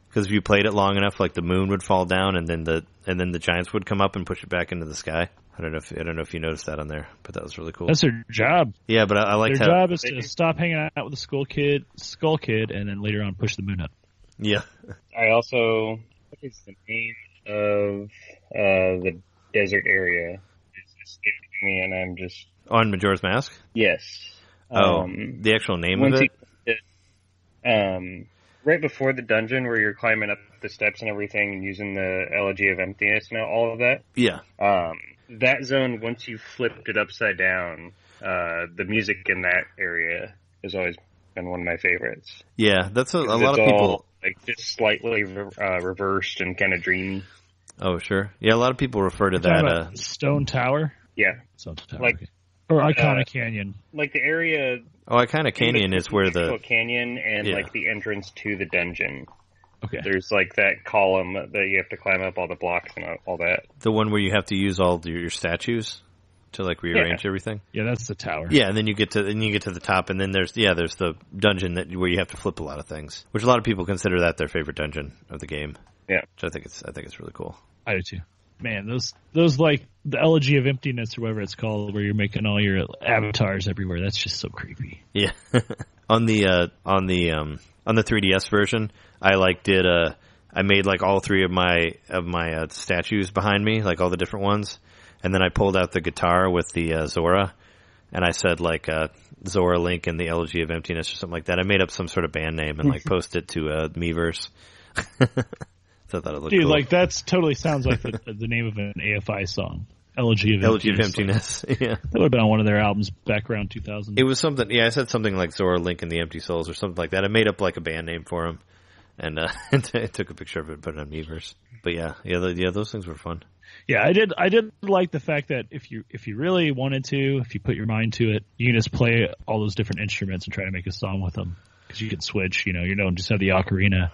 Speaker 1: because if you played it long enough, like the moon would fall down and then the giants would come up and push it back into the sky. I don't know if you noticed that on there, but that was really cool.
Speaker 2: That's their job.
Speaker 1: Yeah, but I like
Speaker 2: their job is to stop hanging out with the Skull Kid, and then later on push the moon up.
Speaker 1: Yeah.
Speaker 3: I also, what is the name of the desert area? It's escaping me, and I'm just
Speaker 1: on Majora's Mask.
Speaker 3: Yes.
Speaker 1: The actual name of
Speaker 3: it. Right before the dungeon, where you're climbing up the steps and everything, and using the Elegy of Emptiness and all of that.
Speaker 1: Yeah.
Speaker 3: That zone, once you flipped it upside down, the music in that area has always been one of my favorites.
Speaker 1: Yeah, that's a lot of people.
Speaker 3: Like just slightly reversed and kind of dreamy.
Speaker 1: Oh, sure. Yeah, a lot of people refer to that.
Speaker 2: Stone Tower?
Speaker 3: Yeah.
Speaker 2: Stone Tower. Or Iconic Canyon.
Speaker 3: Like the area...
Speaker 1: Oh, Iconic Canyon is where the...
Speaker 3: Canyon and like the entrance to the dungeon.
Speaker 2: Okay.
Speaker 3: There's like that column that you have to climb up all the blocks and all that.
Speaker 1: The one where you have to use all your statues to like rearrange everything?
Speaker 2: Yeah, that's the tower.
Speaker 1: Yeah, and then you get to the top, and then there's the dungeon where you have to flip a lot of things, which a lot of people consider that their favorite dungeon of the game.
Speaker 3: Yeah.
Speaker 1: Which I think it's really cool.
Speaker 2: I do too. Man, those like the Elegy of Emptiness or whatever it's called, where you're making all your avatars everywhere. That's just so creepy.
Speaker 1: Yeah. on the 3DS version, I made like all 3 of my statues behind me, like all the different ones, and then I pulled out the guitar with the Zora, and I said like Zora, Link, and the Elegy of Emptiness or something like that. I made up some sort of band name and like posted it to Miiverse. So I thought it looked cool.
Speaker 2: Like that totally sounds like the name of an AFI song. Elegy of
Speaker 1: Emptiness. Yeah.
Speaker 2: That would have been on one of their albums back around 2000.
Speaker 1: It was something, I said something like Zora, Link, and the Empty Souls or something like that. I made up like a band name for them. and I took a picture of it, put it on Miiverse. But yeah, those things were fun.
Speaker 2: Yeah, I did like the fact that if you really wanted to, if you put your mind to it, you can just play all those different instruments and try to make a song with them. Because you can switch, you don't just have the ocarina.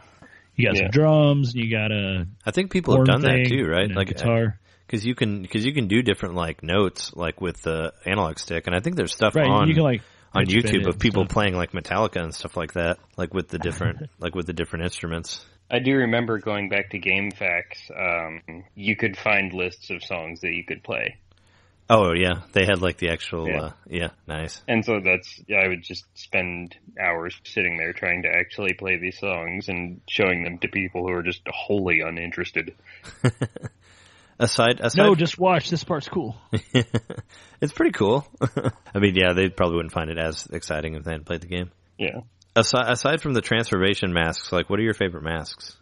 Speaker 2: You got some drums, and you got a.
Speaker 1: I think people have done that too, right?
Speaker 2: Like guitar.
Speaker 1: Because you can do different like notes like with the analog stick, and I think there's stuff on
Speaker 2: you can, like,
Speaker 1: on YouTube of people playing like Metallica and stuff like that, like with the different instruments.
Speaker 3: I do remember going back to GameFAQs. You could find lists of songs that you could play.
Speaker 1: Oh yeah, they had like the actual nice.
Speaker 3: And so I would just spend hours sitting there trying to actually play these songs and showing them to people who are just wholly uninterested.
Speaker 1: aside
Speaker 2: No, just watch. This part's cool.
Speaker 1: It's pretty cool. I mean, yeah, they probably wouldn't find it as exciting if they hadn't played the game.
Speaker 3: Yeah.
Speaker 1: Aside from the transformation masks, like, what are your favorite masks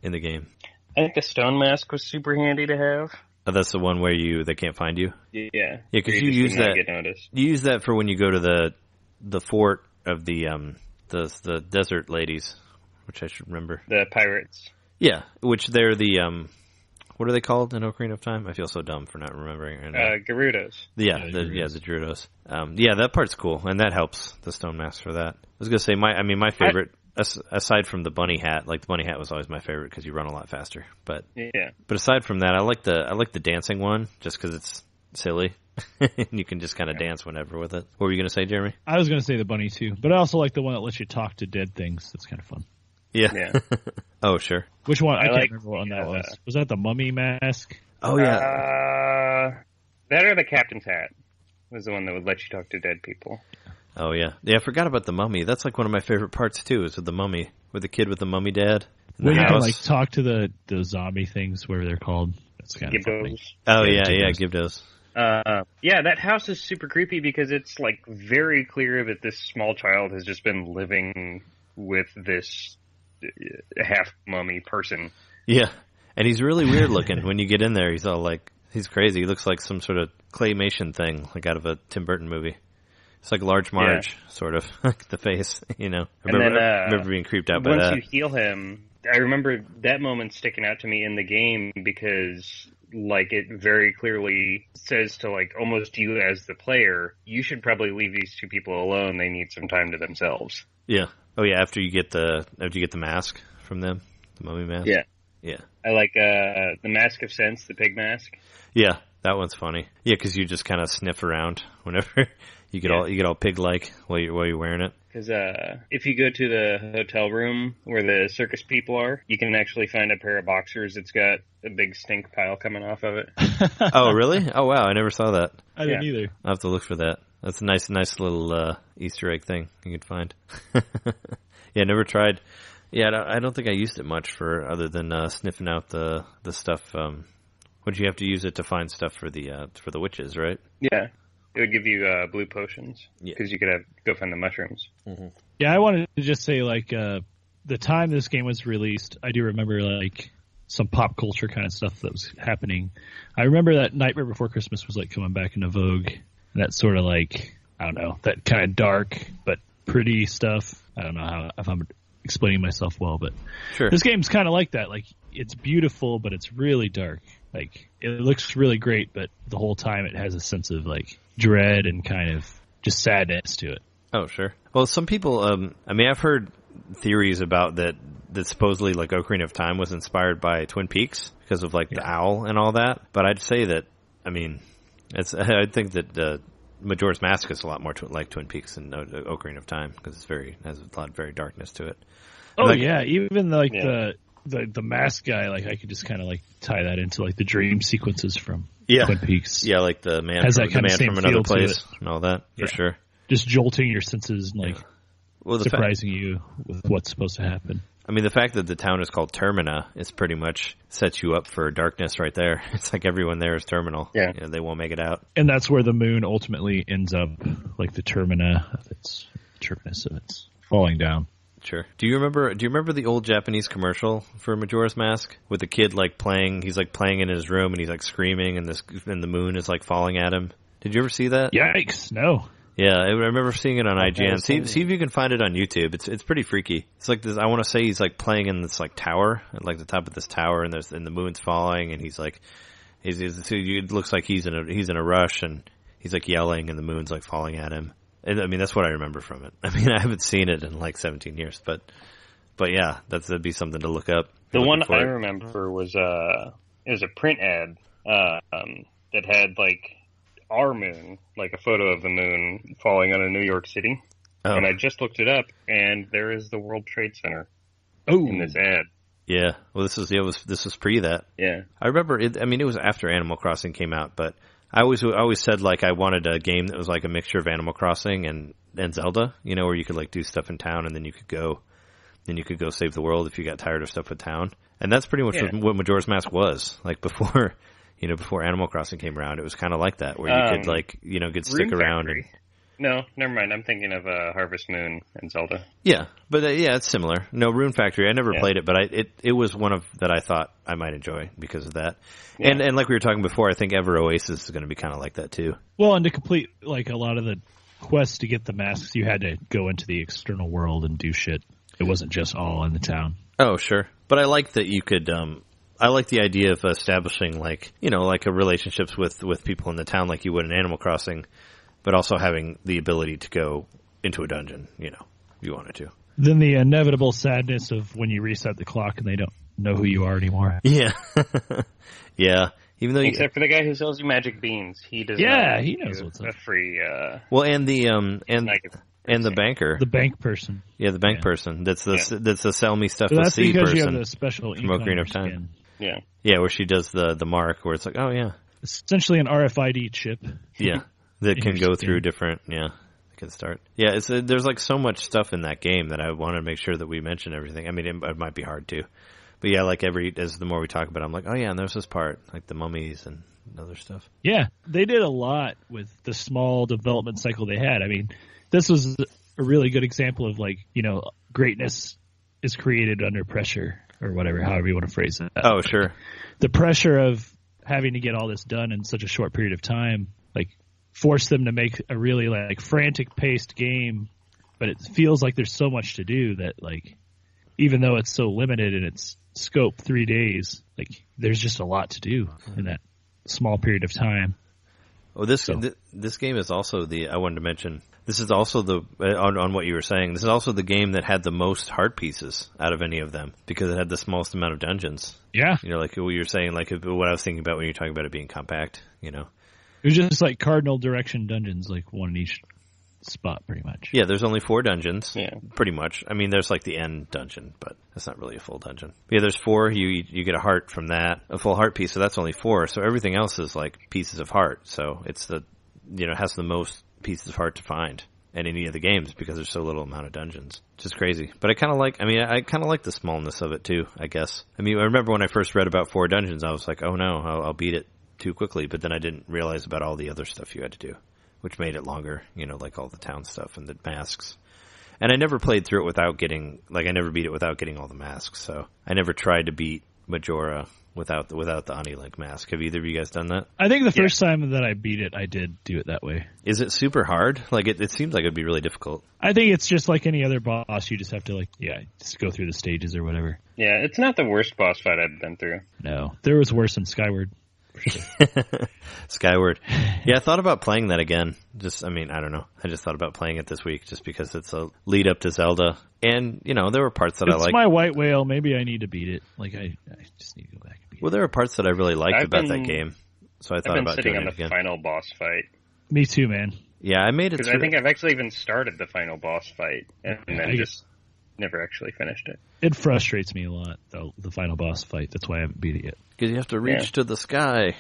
Speaker 1: in the game?
Speaker 3: I think the stone mask was super handy to have.
Speaker 1: Oh, that's the one where they can't find you?
Speaker 3: Yeah.
Speaker 1: Because you use that.
Speaker 3: Get noticed.
Speaker 1: You use that for when you go to the fort of the desert ladies, which I should remember.
Speaker 3: The pirates.
Speaker 1: Yeah, which they're the what are they called in Ocarina of Time? I feel so dumb for not remembering.
Speaker 3: Gerudos.
Speaker 1: The Gerudos. That part's cool, and that helps the stone mask for that. I was gonna say my favorite, aside from the bunny hat, like the bunny hat was always my favorite because you run a lot faster. But aside from that, I like the dancing one just because it's silly. You can just kind of dance whenever with it. What were you gonna say, Jeremy?
Speaker 2: I was gonna say the bunny too, but I also like the one that lets you talk to dead things. That's kind of fun.
Speaker 1: Yeah. Oh, sure.
Speaker 2: Which one? I can't remember what one that was. Was that the mummy mask?
Speaker 1: Oh, yeah.
Speaker 3: That or the captain's hat was the one that would let you talk to dead people.
Speaker 1: Oh, yeah. Yeah, I forgot about the mummy. That's like one of my favorite parts, too, is with the mummy. With the kid with the mummy dad.
Speaker 2: When you can, like, talk to the zombie things, whatever they're called. That's kind of funny.
Speaker 1: Oh, yeah, Gibdos.
Speaker 3: That house is super creepy because it's, like, very clear that this small child has just been living with this half mummy person.
Speaker 1: Yeah, and he's really weird looking. When you get in there, he's all like, he's crazy. He looks like some sort of claymation thing, like out of a Tim Burton movie. It's like Large Marge, sort of, the face, I remember being creeped out by that.
Speaker 3: Once you heal him, I remember that moment sticking out to me in the game because, like, it very clearly says to, like, almost you as the player, you should probably leave these two people alone. They need some time to themselves.
Speaker 1: Yeah. Oh yeah, after you get the mask from them, the mummy mask. Yeah.
Speaker 3: I like the Mask of Sense, the pig mask.
Speaker 1: Yeah, that one's funny. Yeah, because you just kind of sniff around whenever you get all pig like while you're wearing it.
Speaker 3: Because if you go to the hotel room where the circus people are, you can actually find a pair of boxers that's got a big stink pile coming off of it.
Speaker 1: Oh really? Oh wow, I never saw that.
Speaker 2: I didn't either.
Speaker 1: I'll have to look for that. That's a nice little Easter egg thing you could find. Yeah, never tried. Yeah, I don't think I used it much for other than sniffing out the stuff. Would you have to use it to find stuff for the witches, right?
Speaker 3: Yeah, it would give you blue potions because you could go find the mushrooms.
Speaker 2: Mm-hmm. Yeah, I wanted to just say like the time this game was released, I do remember like some pop culture kind of stuff that was happening. I remember that Nightmare Before Christmas was like coming back into vogue. And that sort of like, I don't know, that kind of dark but pretty stuff. I don't know if I'm explaining myself well, but
Speaker 1: sure.
Speaker 2: This game's kind of like that. Like, it's beautiful, but it's really dark. Like, it looks really great, but the whole time it has a sense of like dread and kind of just sadness to it.
Speaker 1: Oh, sure. Well, some people, I've heard theories about that supposedly like Ocarina of Time was inspired by Twin Peaks because of like the owl and all that. But I'd say that, I think that Majora's Mask is a lot more like Twin Peaks than Ocarina of Time because has a lot of very darkness to it.
Speaker 2: And even like the mask guy, like I could just kind of like tie that into like the dream sequences from Twin Peaks.
Speaker 1: Yeah, like the man
Speaker 2: has
Speaker 1: from another place and all that for sure.
Speaker 2: Just jolting your senses and like surprising you with what's supposed to happen.
Speaker 1: I mean, the fact that the town is called Termina is pretty much sets you up for darkness right there. It's like everyone there is terminal.
Speaker 3: Yeah.
Speaker 1: They won't make it out.
Speaker 2: And that's where the moon ultimately ends up, like the terminus of its falling down.
Speaker 1: Sure. Do you remember the old Japanese commercial for Majora's Mask with the kid like playing? He's like playing in his room and he's like screaming, and the moon is like falling at him. Did you ever see that?
Speaker 2: Yikes! No.
Speaker 1: Yeah, I remember seeing it on IGN. See if you can find it on YouTube. It's pretty freaky. It's like this. I want to say he's like playing in this like tower, at like the top of this tower, and the moon's falling, and he's like, it looks like he's in a rush, and he's like yelling, and the moon's like falling at him. And I mean, that's what I remember from it. I mean, I haven't seen it in like 17 years, but yeah, that'd be something to look up.
Speaker 3: The one I remember was it was a print ad that had like our moon, like a photo of the moon falling on a New York City. Oh. And I just looked it up, and there is the World Trade Center in this ad.
Speaker 1: Yeah, well, this was pre that.
Speaker 3: Yeah,
Speaker 1: I remember it. I mean, it was after Animal Crossing came out, but I always said like I wanted a game that was like a mixture of Animal Crossing and Zelda, you know, where you could like do stuff in town, and then you could go save the world if you got tired of stuff with town. And that's pretty much what Majora's Mask was like before. You know, before Animal Crossing came around, it was kind of like that, where you could, like, you know, get stick around.
Speaker 3: No, never mind. I'm thinking of Harvest Moon and Zelda.
Speaker 1: Yeah, but yeah, it's similar. No, Rune Factory, I never played it, but it was one of that I thought I might enjoy because of that. Yeah. And like we were talking before, I think Ever Oasis is going to be kind of like that, too.
Speaker 2: Well, and to complete, like, a lot of the quests to get the masks, you had to go into the external world and do shit. It wasn't just all in the town.
Speaker 1: Oh, sure. But I like that you could... I like the idea of establishing, like, you know, like a relationships with people in the town like you would in Animal Crossing, but also having the ability to go into a dungeon, you know, if you wanted to.
Speaker 2: Then the inevitable sadness of when you reset the clock and they don't know who you are anymore.
Speaker 1: Yeah. Yeah. Even though
Speaker 3: except for the guy who sells you magic beans. He does
Speaker 2: not he knows what's up.
Speaker 3: A free...
Speaker 1: well, and the... And the banker.
Speaker 2: The bank person.
Speaker 1: Yeah, the bank person. That's the sell me stuff with C person.
Speaker 2: That's because you have the special ink on your skin.
Speaker 3: Yeah.
Speaker 1: Yeah, where she does the mark where it's like, oh, yeah.
Speaker 2: Essentially an RFID chip.
Speaker 1: Yeah, that can go through different, it can start. Yeah, there's like so much stuff in that game that I want to make sure that we mention everything. I mean, it might be hard to. But yeah, like as the more we talk about it, I'm like, oh yeah, and there's this part, like the mummies and other stuff.
Speaker 2: Yeah, they did a lot with the small development cycle they had. I mean, this was a really good example of like, you know, greatness is created under pressure. Or whatever, however you want to phrase it.
Speaker 1: Oh, sure.
Speaker 2: The pressure of having to get all this done in such a short period of time, like, forced them to make a really, like, frantic-paced game, but it feels like there's so much to do that, like, even though it's so limited in its scope, 3 days, like, there's just a lot to do in that small period of time.
Speaker 1: Oh, this game is also I wanted to mention, this is also on what you were saying, this is also the game that had the most heart pieces out of any of them, because it had the smallest amount of dungeons.
Speaker 2: Yeah.
Speaker 1: You know, like what you were saying, like what I was thinking about when you were talking about it being compact, you know.
Speaker 2: It was just like cardinal direction dungeons, like one in each spot, pretty much.
Speaker 1: Yeah, there's only 4 dungeons, pretty much. I mean, there's like the end dungeon, but that's not really a full dungeon. Yeah, there's 4. You get a heart from that, a full heart piece, so that's only 4. So everything else is like pieces of heart. So it's it has the most pieces of heart to find in any of the games because there's so little amount of dungeons. Which is crazy. But I kind of like the smallness of it too, I guess. I mean, I remember when I first read about 4 dungeons, I was like, oh no, I'll beat it too quickly. But then I didn't realize about all the other stuff you had to do, which made it longer, you know, like all the town stuff and the masks. And I never played through it without getting, like, I never beat it without getting all the masks. So I never tried to beat Majora without the Ani-Link mask. Have either of you guys done that?
Speaker 2: I think the first time that I beat it, I did do it that way.
Speaker 1: Is it super hard? Like, it seems like it'd be really difficult.
Speaker 2: I think it's just like any other boss. You just have to, just go through the stages or whatever.
Speaker 3: Yeah, it's not the worst boss fight I've been through.
Speaker 2: No. There was worse than Skyward.
Speaker 1: Skyward. Yeah, I thought about playing that again. I don't know. I just thought about playing it this week just because it's a lead up to Zelda. And, you know, there were parts that I liked.
Speaker 2: It's my white whale. Maybe I need to beat it. Like, I just need to go back and beat it.
Speaker 1: Well, there were parts that I really liked about that game. So I thought about doing it again.
Speaker 3: I've been sitting on the final boss fight.
Speaker 2: Me too, man.
Speaker 1: Yeah, I made it
Speaker 3: because I think I've actually even started the final boss fight and then just never actually finished it.
Speaker 2: It frustrates me a lot, though, the final boss fight. That's why I haven't beat it yet.
Speaker 1: Because you have to reach to the sky.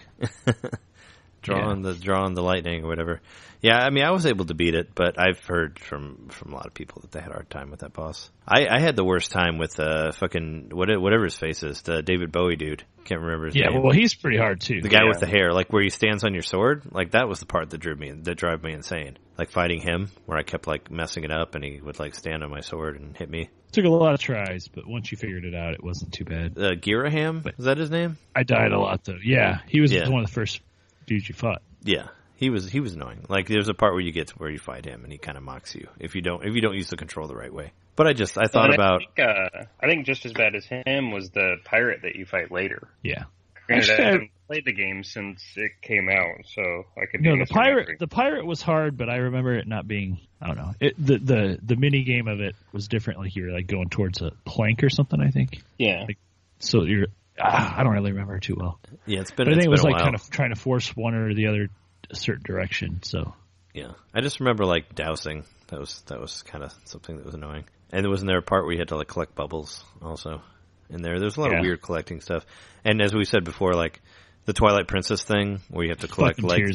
Speaker 1: drawing the lightning or whatever. Yeah, I mean, I was able to beat it, but I've heard from a lot of people that they had a hard time with that boss. I had the worst time with fucking whatever his face is, the David Bowie dude. Can't remember his name.
Speaker 2: Yeah, well, he's pretty hard too.
Speaker 1: The guy with the hair, like where he stands on your sword, like that was the part that drove me insane. Like fighting him, where I kept like messing it up, and he would like stand on my sword and hit me.
Speaker 2: Took a lot of tries, but once you figured it out, it wasn't too bad.
Speaker 1: Giraham, is that his name?
Speaker 2: I died a lot though. Yeah, he was one of the first dudes you fought.
Speaker 1: Yeah. He was annoying. Like there's a part where you get to where you fight him and he kind of mocks you if you don't use the control the right way. But I thought about.
Speaker 3: I think just as bad as him was the pirate that you fight later.
Speaker 2: Yeah.
Speaker 3: Granted, I haven't played the game since it came out, so I could.
Speaker 2: No, the pirate was hard, but I remember it not being. I don't know. The mini game of it was different. Like you were like going towards a plank or something. I think.
Speaker 3: Yeah.
Speaker 2: Like, so you're. I don't really remember it too well.
Speaker 1: Yeah, it's been.
Speaker 2: But I think it was like
Speaker 1: while.
Speaker 2: kind of trying to force one or the other a certain direction. So.
Speaker 1: Yeah, I just remember like dousing. That was kind of something that was annoying. And wasn't there a part where you had to like collect bubbles also? In there's a lot of weird collecting stuff. And as we said before, like the Twilight Princess thing, where you have to collect like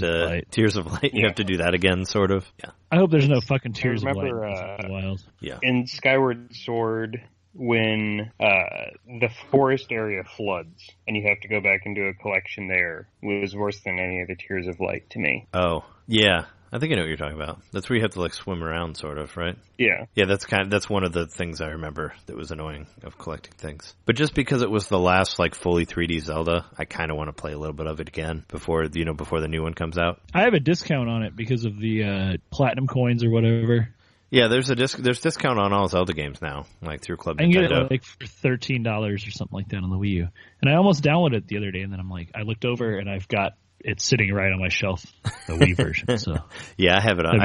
Speaker 1: Tears of Light. You have to do that again, sort of. Yeah.
Speaker 2: I hope there's no fucking Tears of Light in the wild.
Speaker 1: Yeah.
Speaker 3: In Skyward Sword, when the forest area floods and you have to go back and do a collection there, was worse than any of the Tears of Light to me.
Speaker 1: Oh, yeah. I think I know what you're talking about. That's where you have to like swim around, sort of, right?
Speaker 3: Yeah.
Speaker 1: Yeah, that's one of the things I remember that was annoying of collecting things. But just because it was the last like fully 3D Zelda, I kind of want to play a little bit of it again before the new one comes out.
Speaker 2: I have a discount on it because of the platinum coins or whatever.
Speaker 1: Yeah, there's discount on all Zelda games now, like through Club Nintendo.
Speaker 2: I can get it like for $13 or something like that on the Wii U. And I almost downloaded it the other day, and then I looked over and I've got it's sitting right on my shelf, the Wii version. So
Speaker 1: yeah, I have it on.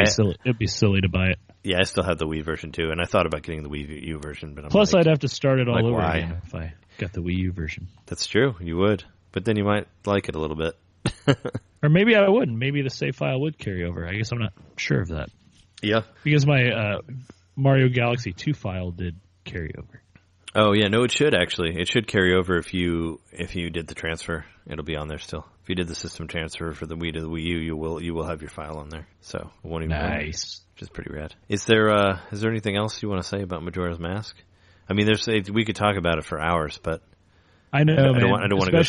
Speaker 2: It'd be silly to buy it.
Speaker 1: Yeah, I still have the Wii version too, and I thought about getting the Wii U version, but
Speaker 2: Plus I'd have to start it all over again if I got the Wii U version.
Speaker 1: That's true, you would, but then you might like it a little bit.
Speaker 2: Or maybe I wouldn't. Maybe the save file would carry over. I guess I'm not sure of that.
Speaker 1: Yeah, because
Speaker 2: my Mario Galaxy 2 file did carry over.
Speaker 1: Oh yeah, no, it should actually. It should carry over if you did the transfer. It'll be on there still. If you did the system transfer for the Wii to the Wii U, you will have your file on there. So it won't even
Speaker 2: nice,
Speaker 1: which is pretty rad. Is there anything else you want to say about Majora's Mask? I mean, we could talk about it for hours, but
Speaker 2: I know,
Speaker 1: I don't want to go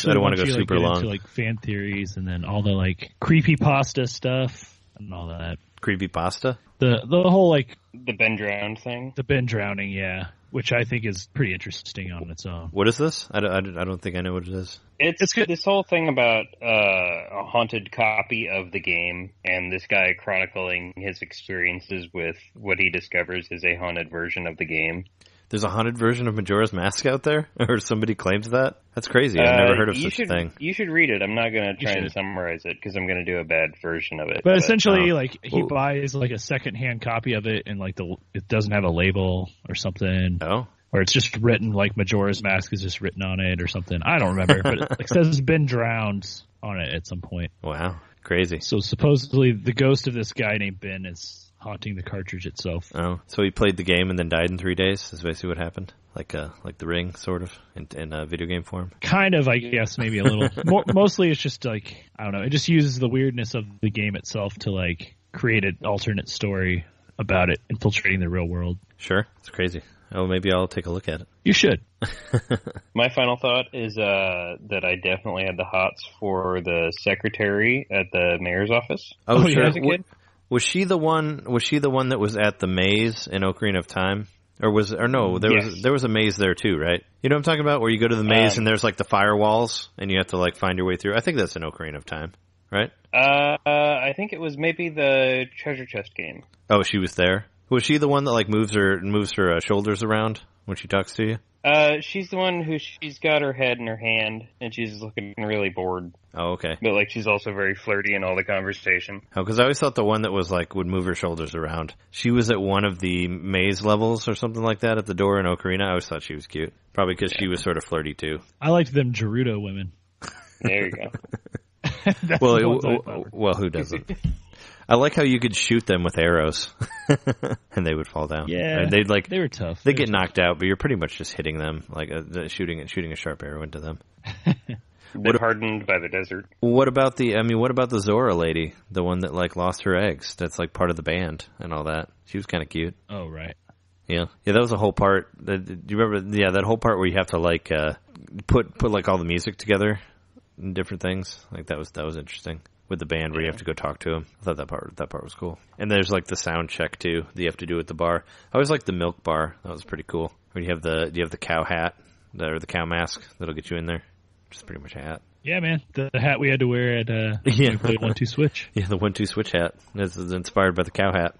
Speaker 1: super long.
Speaker 2: Into, like fan theories and then all the like creepypasta stuff and all that.
Speaker 1: Creepypasta?
Speaker 2: The whole like
Speaker 3: the Ben drowned thing.
Speaker 2: The Ben drowning, yeah. Which I think is pretty interesting on its own.
Speaker 1: What is this? I don't think I know what it is.
Speaker 3: It's this whole thing about a haunted copy of the game, and this guy chronicling his experiences with what he discovers is a haunted version of the game.
Speaker 1: There's a haunted version of Majora's Mask out there? Or somebody claims that? That's crazy. I've never heard of such a thing.
Speaker 3: You should read it. I'm not going to try and summarize it because I'm going to do a bad version of it.
Speaker 2: But essentially, like, he buys like a secondhand copy of it and like it doesn't have a label or something.
Speaker 1: Oh.
Speaker 2: Or it's just written like Majora's Mask is just written on it or something. I don't remember. But it says it's been drowned on it at some point.
Speaker 1: Wow. Crazy.
Speaker 2: So supposedly the ghost of this guy named Ben is haunting the cartridge itself.
Speaker 1: Oh, so he played the game and then died in 3 days. Is basically what happened. Like the Ring, sort of, in video game form.
Speaker 2: Kind of, I guess, maybe a little. Mostly, it's just like I don't know. It just uses the weirdness of the game itself to like create an alternate story about it infiltrating the real world.
Speaker 1: Sure, it's crazy. Oh, maybe I'll take a look at it.
Speaker 2: You should.
Speaker 3: My final thought is that I definitely had the hots for the secretary at the mayor's office.
Speaker 1: Oh, sure.
Speaker 3: As a kid.
Speaker 1: Was she the one that was at the maze in Ocarina of Time? There was a maze there too, right? You know what I'm talking about? Where you go to the maze and there's like the firewalls and you have to like find your way through. I think that's in Ocarina of Time, right?
Speaker 3: I think it was maybe the treasure chest game.
Speaker 1: Oh, she was there? Was she the one that like moves her shoulders around when she talks to you?
Speaker 3: She's the one who she's got her head in her hand and she's looking really bored.
Speaker 1: Oh, okay.
Speaker 3: But like she's also very flirty in all the conversation.
Speaker 1: Oh, because I always thought the one that was like would move her shoulders around. She was at one of the maze levels or something like that at the door in Ocarina. I always thought she was cute. Probably because she was sort of flirty too.
Speaker 2: I liked them Gerudo women.
Speaker 3: There you go.
Speaker 1: Well, who doesn't? I like how you could shoot them with arrows, and they would fall down.
Speaker 2: Yeah, they were tough.
Speaker 1: They get knocked out, but you're pretty much just hitting them, like shooting a sharp arrow into them.
Speaker 3: They're hardened by the desert.
Speaker 1: What about the Zora lady, the one that like lost her eggs? That's like part of the band and all that. She was kind of cute.
Speaker 2: Oh right.
Speaker 1: Yeah. That was a whole part. Do you remember? Yeah, that whole part where you have to like put like all the music together and different things. Like that was interesting. With the band where you have to go talk to him. I thought that part was cool. And there's like the sound check too that you have to do at the bar. I always liked the milk bar. That was pretty cool. Where you have the cow hat or the cow mask that'll get you in there. Just pretty much a hat.
Speaker 2: Yeah, man. The hat we had to wear at when we played 1-2 Switch.
Speaker 1: Yeah, the 1-2 Switch hat. This is inspired by the cow hat.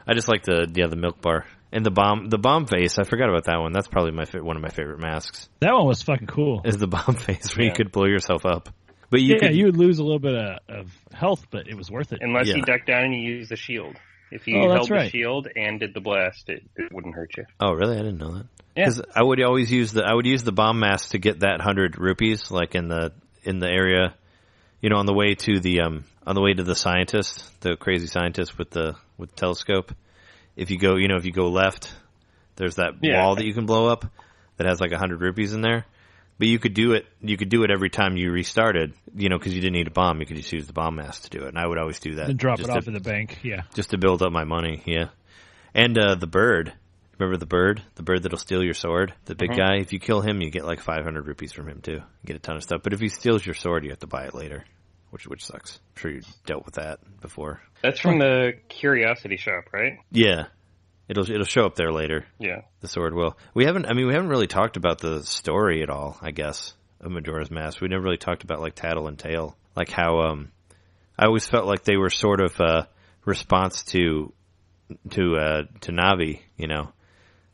Speaker 1: I just like the milk bar. And the bomb face, I forgot about that one. That's probably one of my favorite masks.
Speaker 2: That one was fucking cool.
Speaker 1: Is the bomb face where you could blow yourself up. But you would lose a little bit of health, but it was worth it.
Speaker 3: Unless you ducked down and you used the shield. If you held the shield and did the blast, it wouldn't hurt you.
Speaker 1: Oh, really? I didn't know that.
Speaker 3: Yeah.
Speaker 1: Because I would always use the bomb mask to get that 100 rupees, like in the area, on the way to the scientist, the crazy scientist with the telescope. If you go left, there's that wall that you can blow up that has like 100 rupees in there. But you could do it every time you restarted, because you didn't need a bomb. You could just use the bomb mask to do it. And I would always do that.
Speaker 2: And drop it off in the bank, yeah.
Speaker 1: Just to build up my money, yeah. And the bird. Remember the bird? The bird that'll steal your sword? The big guy? If you kill him, you get like 500 rupees from him, too. You get a ton of stuff. But if he steals your sword, you have to buy it later, which sucks. I'm sure you dealt with that before.
Speaker 3: That's from the Curiosity Shop, right?
Speaker 1: Yeah. It'll show up there later.
Speaker 3: Yeah.
Speaker 1: The sword will. We haven't really talked about the story at all, I guess, of Majora's Mask. We never really talked about like Tattle and Tail. Like how I always felt like they were sort of a response to Navi,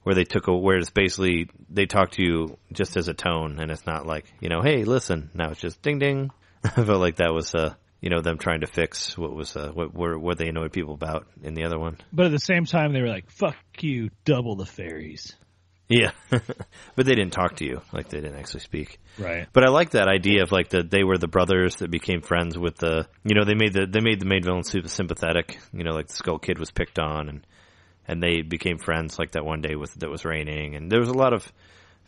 Speaker 1: where it's basically they talk to you just as a tone, and it's not like, hey, listen. Now it's just ding ding. I felt like that was them trying to fix what they annoyed people about in the other one.
Speaker 2: But at the same time, they were like, fuck you, double the fairies.
Speaker 1: Yeah. But they didn't talk to you. Like, they didn't actually speak.
Speaker 2: Right.
Speaker 1: But I like that idea of, like, they were the brothers that became friends with they made the main villain super sympathetic. Like, the Skull Kid was picked on, and they became friends, like, that one day that was raining. And there was a lot of,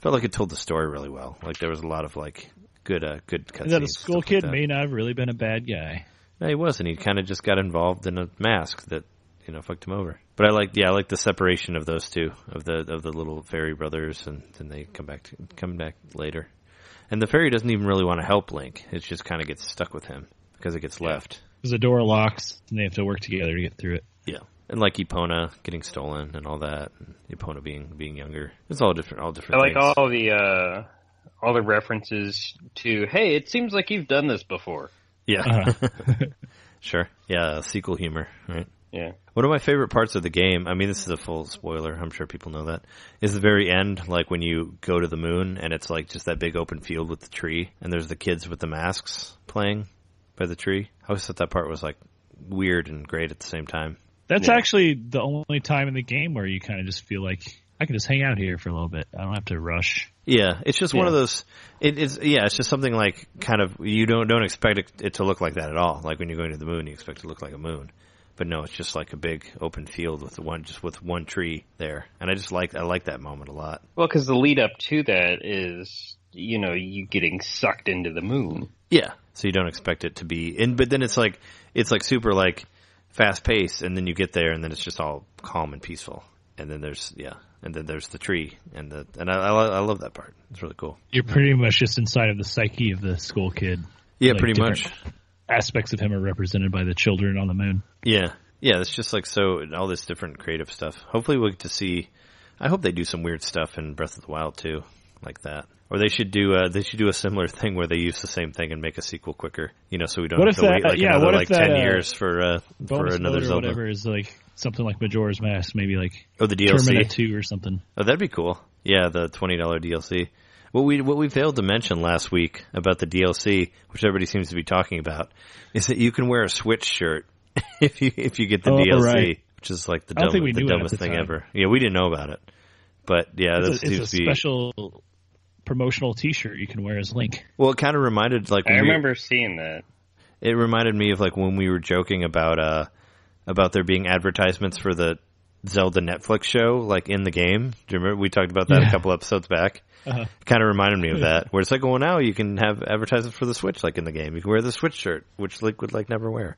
Speaker 1: felt like it told the story really well. Like, there was a lot of, like, good cutscenes.
Speaker 2: The Skull Kid may not have really been a bad guy.
Speaker 1: No, he wasn't. He kind of just got involved in a mask that, fucked him over. But I like the separation of those two, of the little fairy brothers, and then they come back later. And the fairy doesn't even really want to help Link. It just kind of gets stuck with him because it gets left.
Speaker 2: Because the door locks, and they have to work together to get through it.
Speaker 1: Yeah. And like Epona getting stolen and all that, and Epona being younger. It's all different
Speaker 3: I like
Speaker 1: things.
Speaker 3: all the references to, hey, it seems like you've done this before.
Speaker 1: Yeah. Sure. Yeah, sequel humor, right?
Speaker 3: Yeah.
Speaker 1: One of my favorite parts of the game, I mean, this is a full spoiler, I'm sure people know that, is the very end, like when you go to the moon and it's like just that big open field with the tree and there's the kids with the masks playing by the tree. I always thought that part was like weird and great at the same time.
Speaker 2: That's actually the only time in the game where you kind of just feel like I can just hang out here for a little bit. I don't have to rush.
Speaker 1: Yeah, it's just one of those. It's just something like kind of you don't expect it to look like that at all. Like when you're going to the moon, you expect it to look like a moon, but no, it's just like a big open field with one tree there, and I like that moment a lot.
Speaker 3: Well, because the lead up to that is you getting sucked into the moon.
Speaker 1: Yeah, so you don't expect it to be but then it's like super like fast paced, and then you get there, and then it's just all calm and peaceful, and then there's the tree, and I love that part. It's really cool.
Speaker 2: You're pretty much just inside of the psyche of the Skull Kid.
Speaker 1: Yeah, like pretty much.
Speaker 2: Aspects of him are represented by the children on the moon.
Speaker 1: Yeah, it's just like all this different creative stuff. Hopefully we'll get to see. I hope they do some weird stuff in Breath of the Wild too, like that. Or they should do a similar thing where they use the same thing and make a sequel quicker. So we don't have to wait another 10 years for another Zelda.
Speaker 2: Or whatever is like something like Majora's Mask, maybe like
Speaker 1: the DLC
Speaker 2: Termina 2 or something.
Speaker 1: Oh, that'd be cool. Yeah, the $20 DLC. What we failed to mention last week about the DLC, which everybody seems to be talking about, is that you can wear a Switch shirt if you get the DLC,
Speaker 2: right.
Speaker 1: Which is like the dumbest thing ever. Yeah, we didn't know about it, but yeah,
Speaker 2: it's a special promotional T-shirt you can wear as Link.
Speaker 1: Well, it kind of reminded I
Speaker 3: remember seeing that.
Speaker 1: It reminded me of like when we were joking about there being advertisements for the Zelda Netflix show, like in the game. Do you remember we talked about that a couple episodes back? Uh-huh. It kind of reminded me of that, where it's like, well, now you can have advertisements for the Switch, like in the game. You can wear the Switch shirt, which Link would like never wear.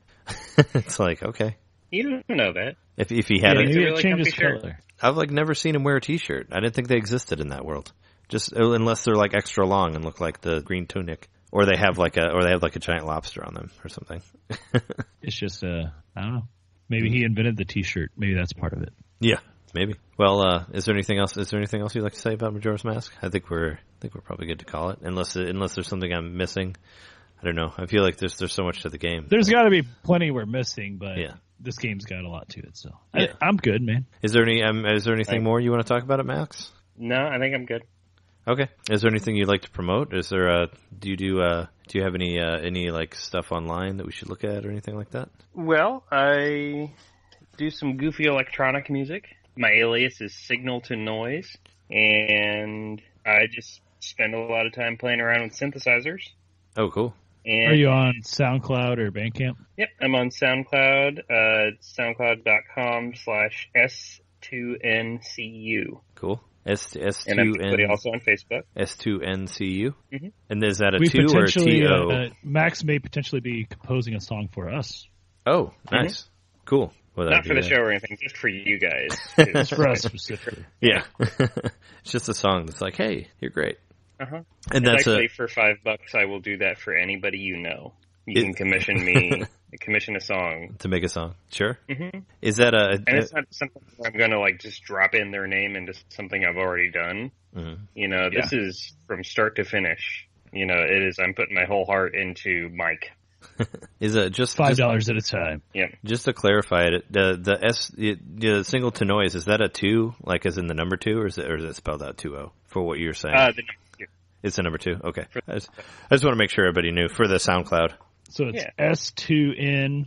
Speaker 1: It's like, okay,
Speaker 3: you didn't know that.
Speaker 1: If he had
Speaker 2: maybe
Speaker 3: really
Speaker 2: it changes color.
Speaker 1: I've like never seen him wear a T-shirt. I didn't think they existed in that world. Just unless they're like extra long and look like the green tunic, or they have like a giant lobster on them or something.
Speaker 2: It's just I don't know. Maybe he invented the T-shirt. Maybe that's part of it.
Speaker 1: Yeah, maybe. Well, is there anything else? Is there anything else you'd like to say about Majora's Mask? I think we're probably good to call it, unless there's something I'm missing. I don't know. I feel like there's so much to the game.
Speaker 2: There's got to be plenty we're missing, but
Speaker 1: Yeah.
Speaker 2: this game's got a lot to it. So
Speaker 1: Yeah.
Speaker 2: I'm good, man.
Speaker 1: Is there anything more you want to talk about it, Max?
Speaker 3: No, I think I'm good.
Speaker 1: Okay. Is there anything you'd like to promote? Is there do you have any like stuff online that we should look at or anything like that?
Speaker 3: Well, I do some goofy electronic music. My alias is Signal to Noise, and I just spend a lot of time playing around with synthesizers.
Speaker 1: Oh, cool.
Speaker 3: And,
Speaker 2: Are you on SoundCloud or Bandcamp?
Speaker 3: Yep, I'm on SoundCloud, soundcloud.com/S2NCU.
Speaker 1: Cool. S2N.
Speaker 3: And I'm also on Facebook.
Speaker 1: S2NCU.
Speaker 3: Mm-hmm.
Speaker 1: And is that a
Speaker 2: We
Speaker 1: 2 or a TO?
Speaker 2: Max may potentially be composing a song for us.
Speaker 1: Oh, nice.
Speaker 3: Mm-hmm.
Speaker 1: Cool. Well,
Speaker 3: Not for the show or anything, just for you guys.
Speaker 2: It's for us specifically.
Speaker 1: Yeah. It's just a song that's like, hey, you're great.
Speaker 3: Uh-huh.
Speaker 1: And that's
Speaker 3: actually for $5, I will do that for anybody you know. You can commission me, commission a song.
Speaker 1: To make a song. Sure.
Speaker 3: Mm-hmm.
Speaker 1: Is that
Speaker 3: And it's not something where I'm going to like just drop in their name into something I've already done.
Speaker 1: Mm-hmm.
Speaker 3: You know, this is from start to finish. You know, it is, I'm putting my whole heart into Mike.
Speaker 1: Is it just
Speaker 2: $5 at a time?
Speaker 3: Yeah.
Speaker 1: Just to clarify it, the single to noise, is that a 2, like as in the number 2, or is it spelled out 2-0 for what you're saying?
Speaker 3: The number 2.
Speaker 1: It's the number 2. Okay. I just want to make sure everybody knew for the SoundCloud.
Speaker 2: So it's S2NCU?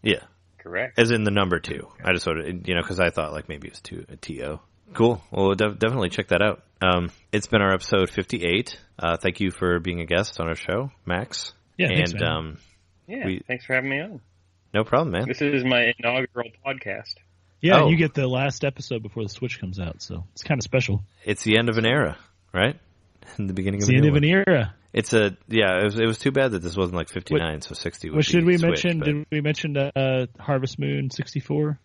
Speaker 1: Yeah.
Speaker 3: Correct.
Speaker 1: As in the number 2. I just sort of, because I thought like maybe it was a TO. Cool. Well, we'll definitely check that out. It's been our episode 58. Thank you for being a guest on our show, Max.
Speaker 2: Yeah,
Speaker 1: and
Speaker 2: thanks, man.
Speaker 3: Thanks for having me on.
Speaker 1: No problem, man.
Speaker 3: This is my inaugural podcast.
Speaker 2: Yeah,
Speaker 1: Oh.
Speaker 2: you get the last episode before the Switch comes out, so it's kind of special.
Speaker 1: It's the end of an era, right? In the beginning
Speaker 2: It's
Speaker 1: of
Speaker 2: the
Speaker 1: a
Speaker 2: end
Speaker 1: new
Speaker 2: of an
Speaker 1: one.
Speaker 2: era.
Speaker 1: It's it was too bad that this wasn't like 59, so 60 would
Speaker 2: What
Speaker 1: be
Speaker 2: should we
Speaker 1: Switch,
Speaker 2: mention?
Speaker 1: but-
Speaker 2: Did we mention Harvest Moon 64?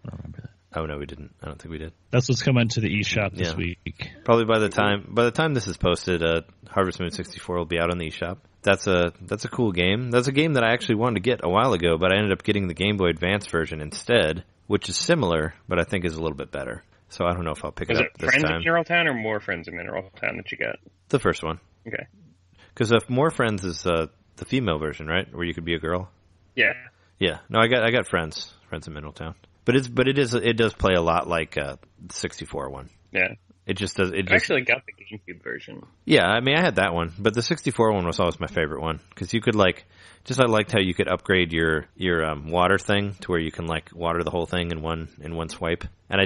Speaker 2: I don't remember that.
Speaker 1: Oh no, we didn't. I don't think we did.
Speaker 2: That's what's coming to the eShop this
Speaker 1: Yeah.
Speaker 2: week.
Speaker 1: Probably by the time this is posted, Harvest Moon 64 will be out on the eShop. That's a cool game. That's a game that I actually wanted to get a while ago, but I ended up getting the Game Boy Advance version instead, which is similar, but I think is a little bit better. So I don't know if I'll pick
Speaker 3: Was
Speaker 1: it up
Speaker 3: it
Speaker 1: this
Speaker 3: Friends
Speaker 1: time.
Speaker 3: of Mineral Town or More Friends of Mineral Town that you got?
Speaker 1: The first one,
Speaker 3: Okay.
Speaker 1: because if More Friends is the female version, right, where you could be a girl.
Speaker 3: Yeah.
Speaker 1: Yeah, no, I got Friends in Middletown, but it does play a lot like the 64 one.
Speaker 3: Yeah.
Speaker 1: It just does.
Speaker 3: I actually got the GameCube version.
Speaker 1: Yeah, I mean, I had that one, but the 64 one was always my favorite one because you could I liked how you could upgrade your water thing to where you can like water the whole thing in one swipe, and I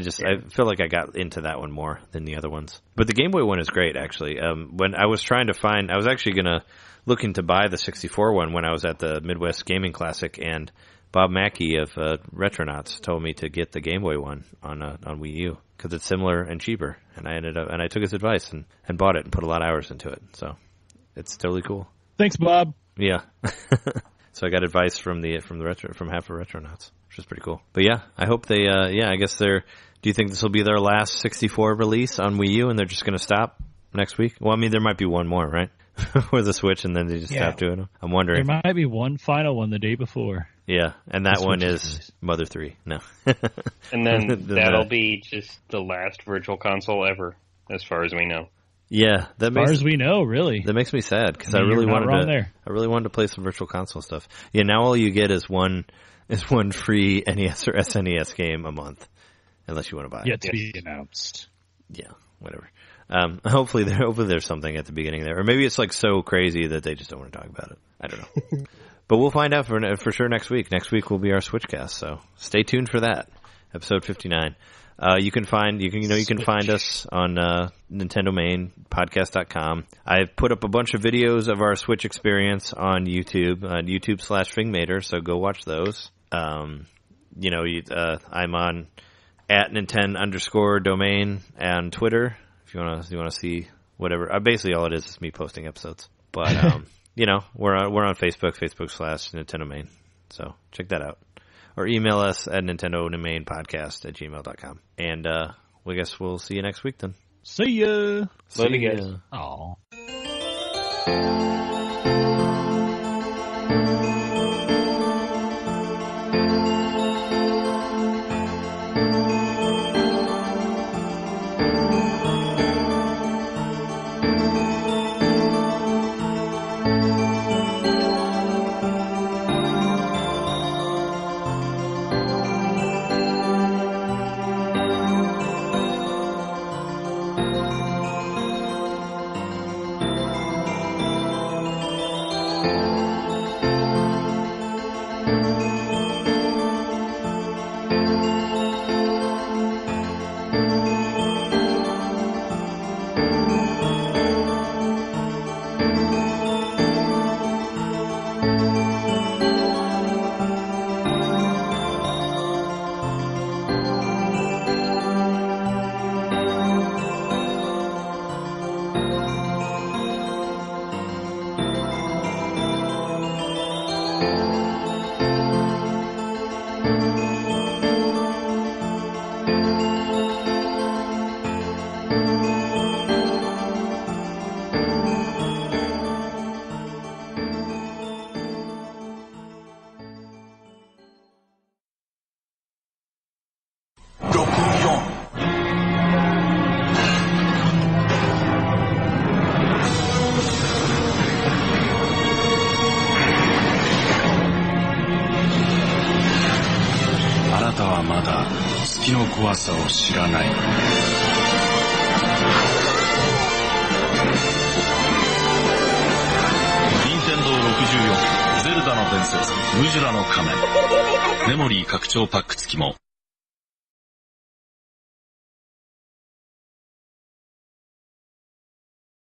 Speaker 1: feel like I got into that one more than the other ones. But the Game Boy one is great actually. When I was I was actually looking to buy the 64 one when I was at the Midwest Gaming Classic, and Bob Mackey of Retronauts told me to get the Game Boy one on Wii U because it's similar and cheaper. And I took his advice and bought it and put a lot of hours into it. So it's totally cool.
Speaker 2: Thanks, Bob.
Speaker 1: Yeah. So I got advice from half of Retronauts, which is pretty cool. But yeah, I hope they. I guess they're. Do you think this will be their last 64 release on Wii U and they're just going to stop next week? Well, I mean, there might be one more, right? For the Switch, and then they just stop doing them. I'm wondering.
Speaker 2: There might be one final one the day before.
Speaker 1: Yeah, and that
Speaker 2: The
Speaker 1: one
Speaker 2: Switch
Speaker 1: is
Speaker 2: release.
Speaker 1: Mother 3. No.
Speaker 3: And then that'll be just the last virtual console ever, as far as we know.
Speaker 1: Yeah,
Speaker 2: As far as we know, really.
Speaker 1: that makes me sad because I
Speaker 2: You're
Speaker 1: really
Speaker 2: not wrong
Speaker 1: wanted to.
Speaker 2: there.
Speaker 1: I really wanted to play some virtual console stuff. Yeah, now all you get is one free NES or SNES game a month, unless you want to buy it.
Speaker 2: Yet to be announced.
Speaker 1: Yeah, whatever. Hopefully there's something at the beginning there, or maybe it's like so crazy that they just don't want to talk about it. I don't know, but we'll find out for sure next week. Next week will be our Switchcast, so stay tuned for that. Episode 59. You can find us on Nintendomain podcast.com. I've put up a bunch of videos of our Switch experience on YouTube, YouTube/Fingmater. So go watch those. I'm on @Ninten_domain on Twitter. If you want to see whatever. Basically, all it is me posting episodes. But we're on Facebook, Facebook/Nintendomain. So check that out. Or email us at nintendomainpodcast@gmail.com. And we guess we'll see you next week then.
Speaker 2: See ya.
Speaker 3: Love you guys.
Speaker 2: Aw.
Speaker 4: 怖さを知らない。任天堂64ゼルダの伝説ムジュラの仮面メモリー拡張パック付きも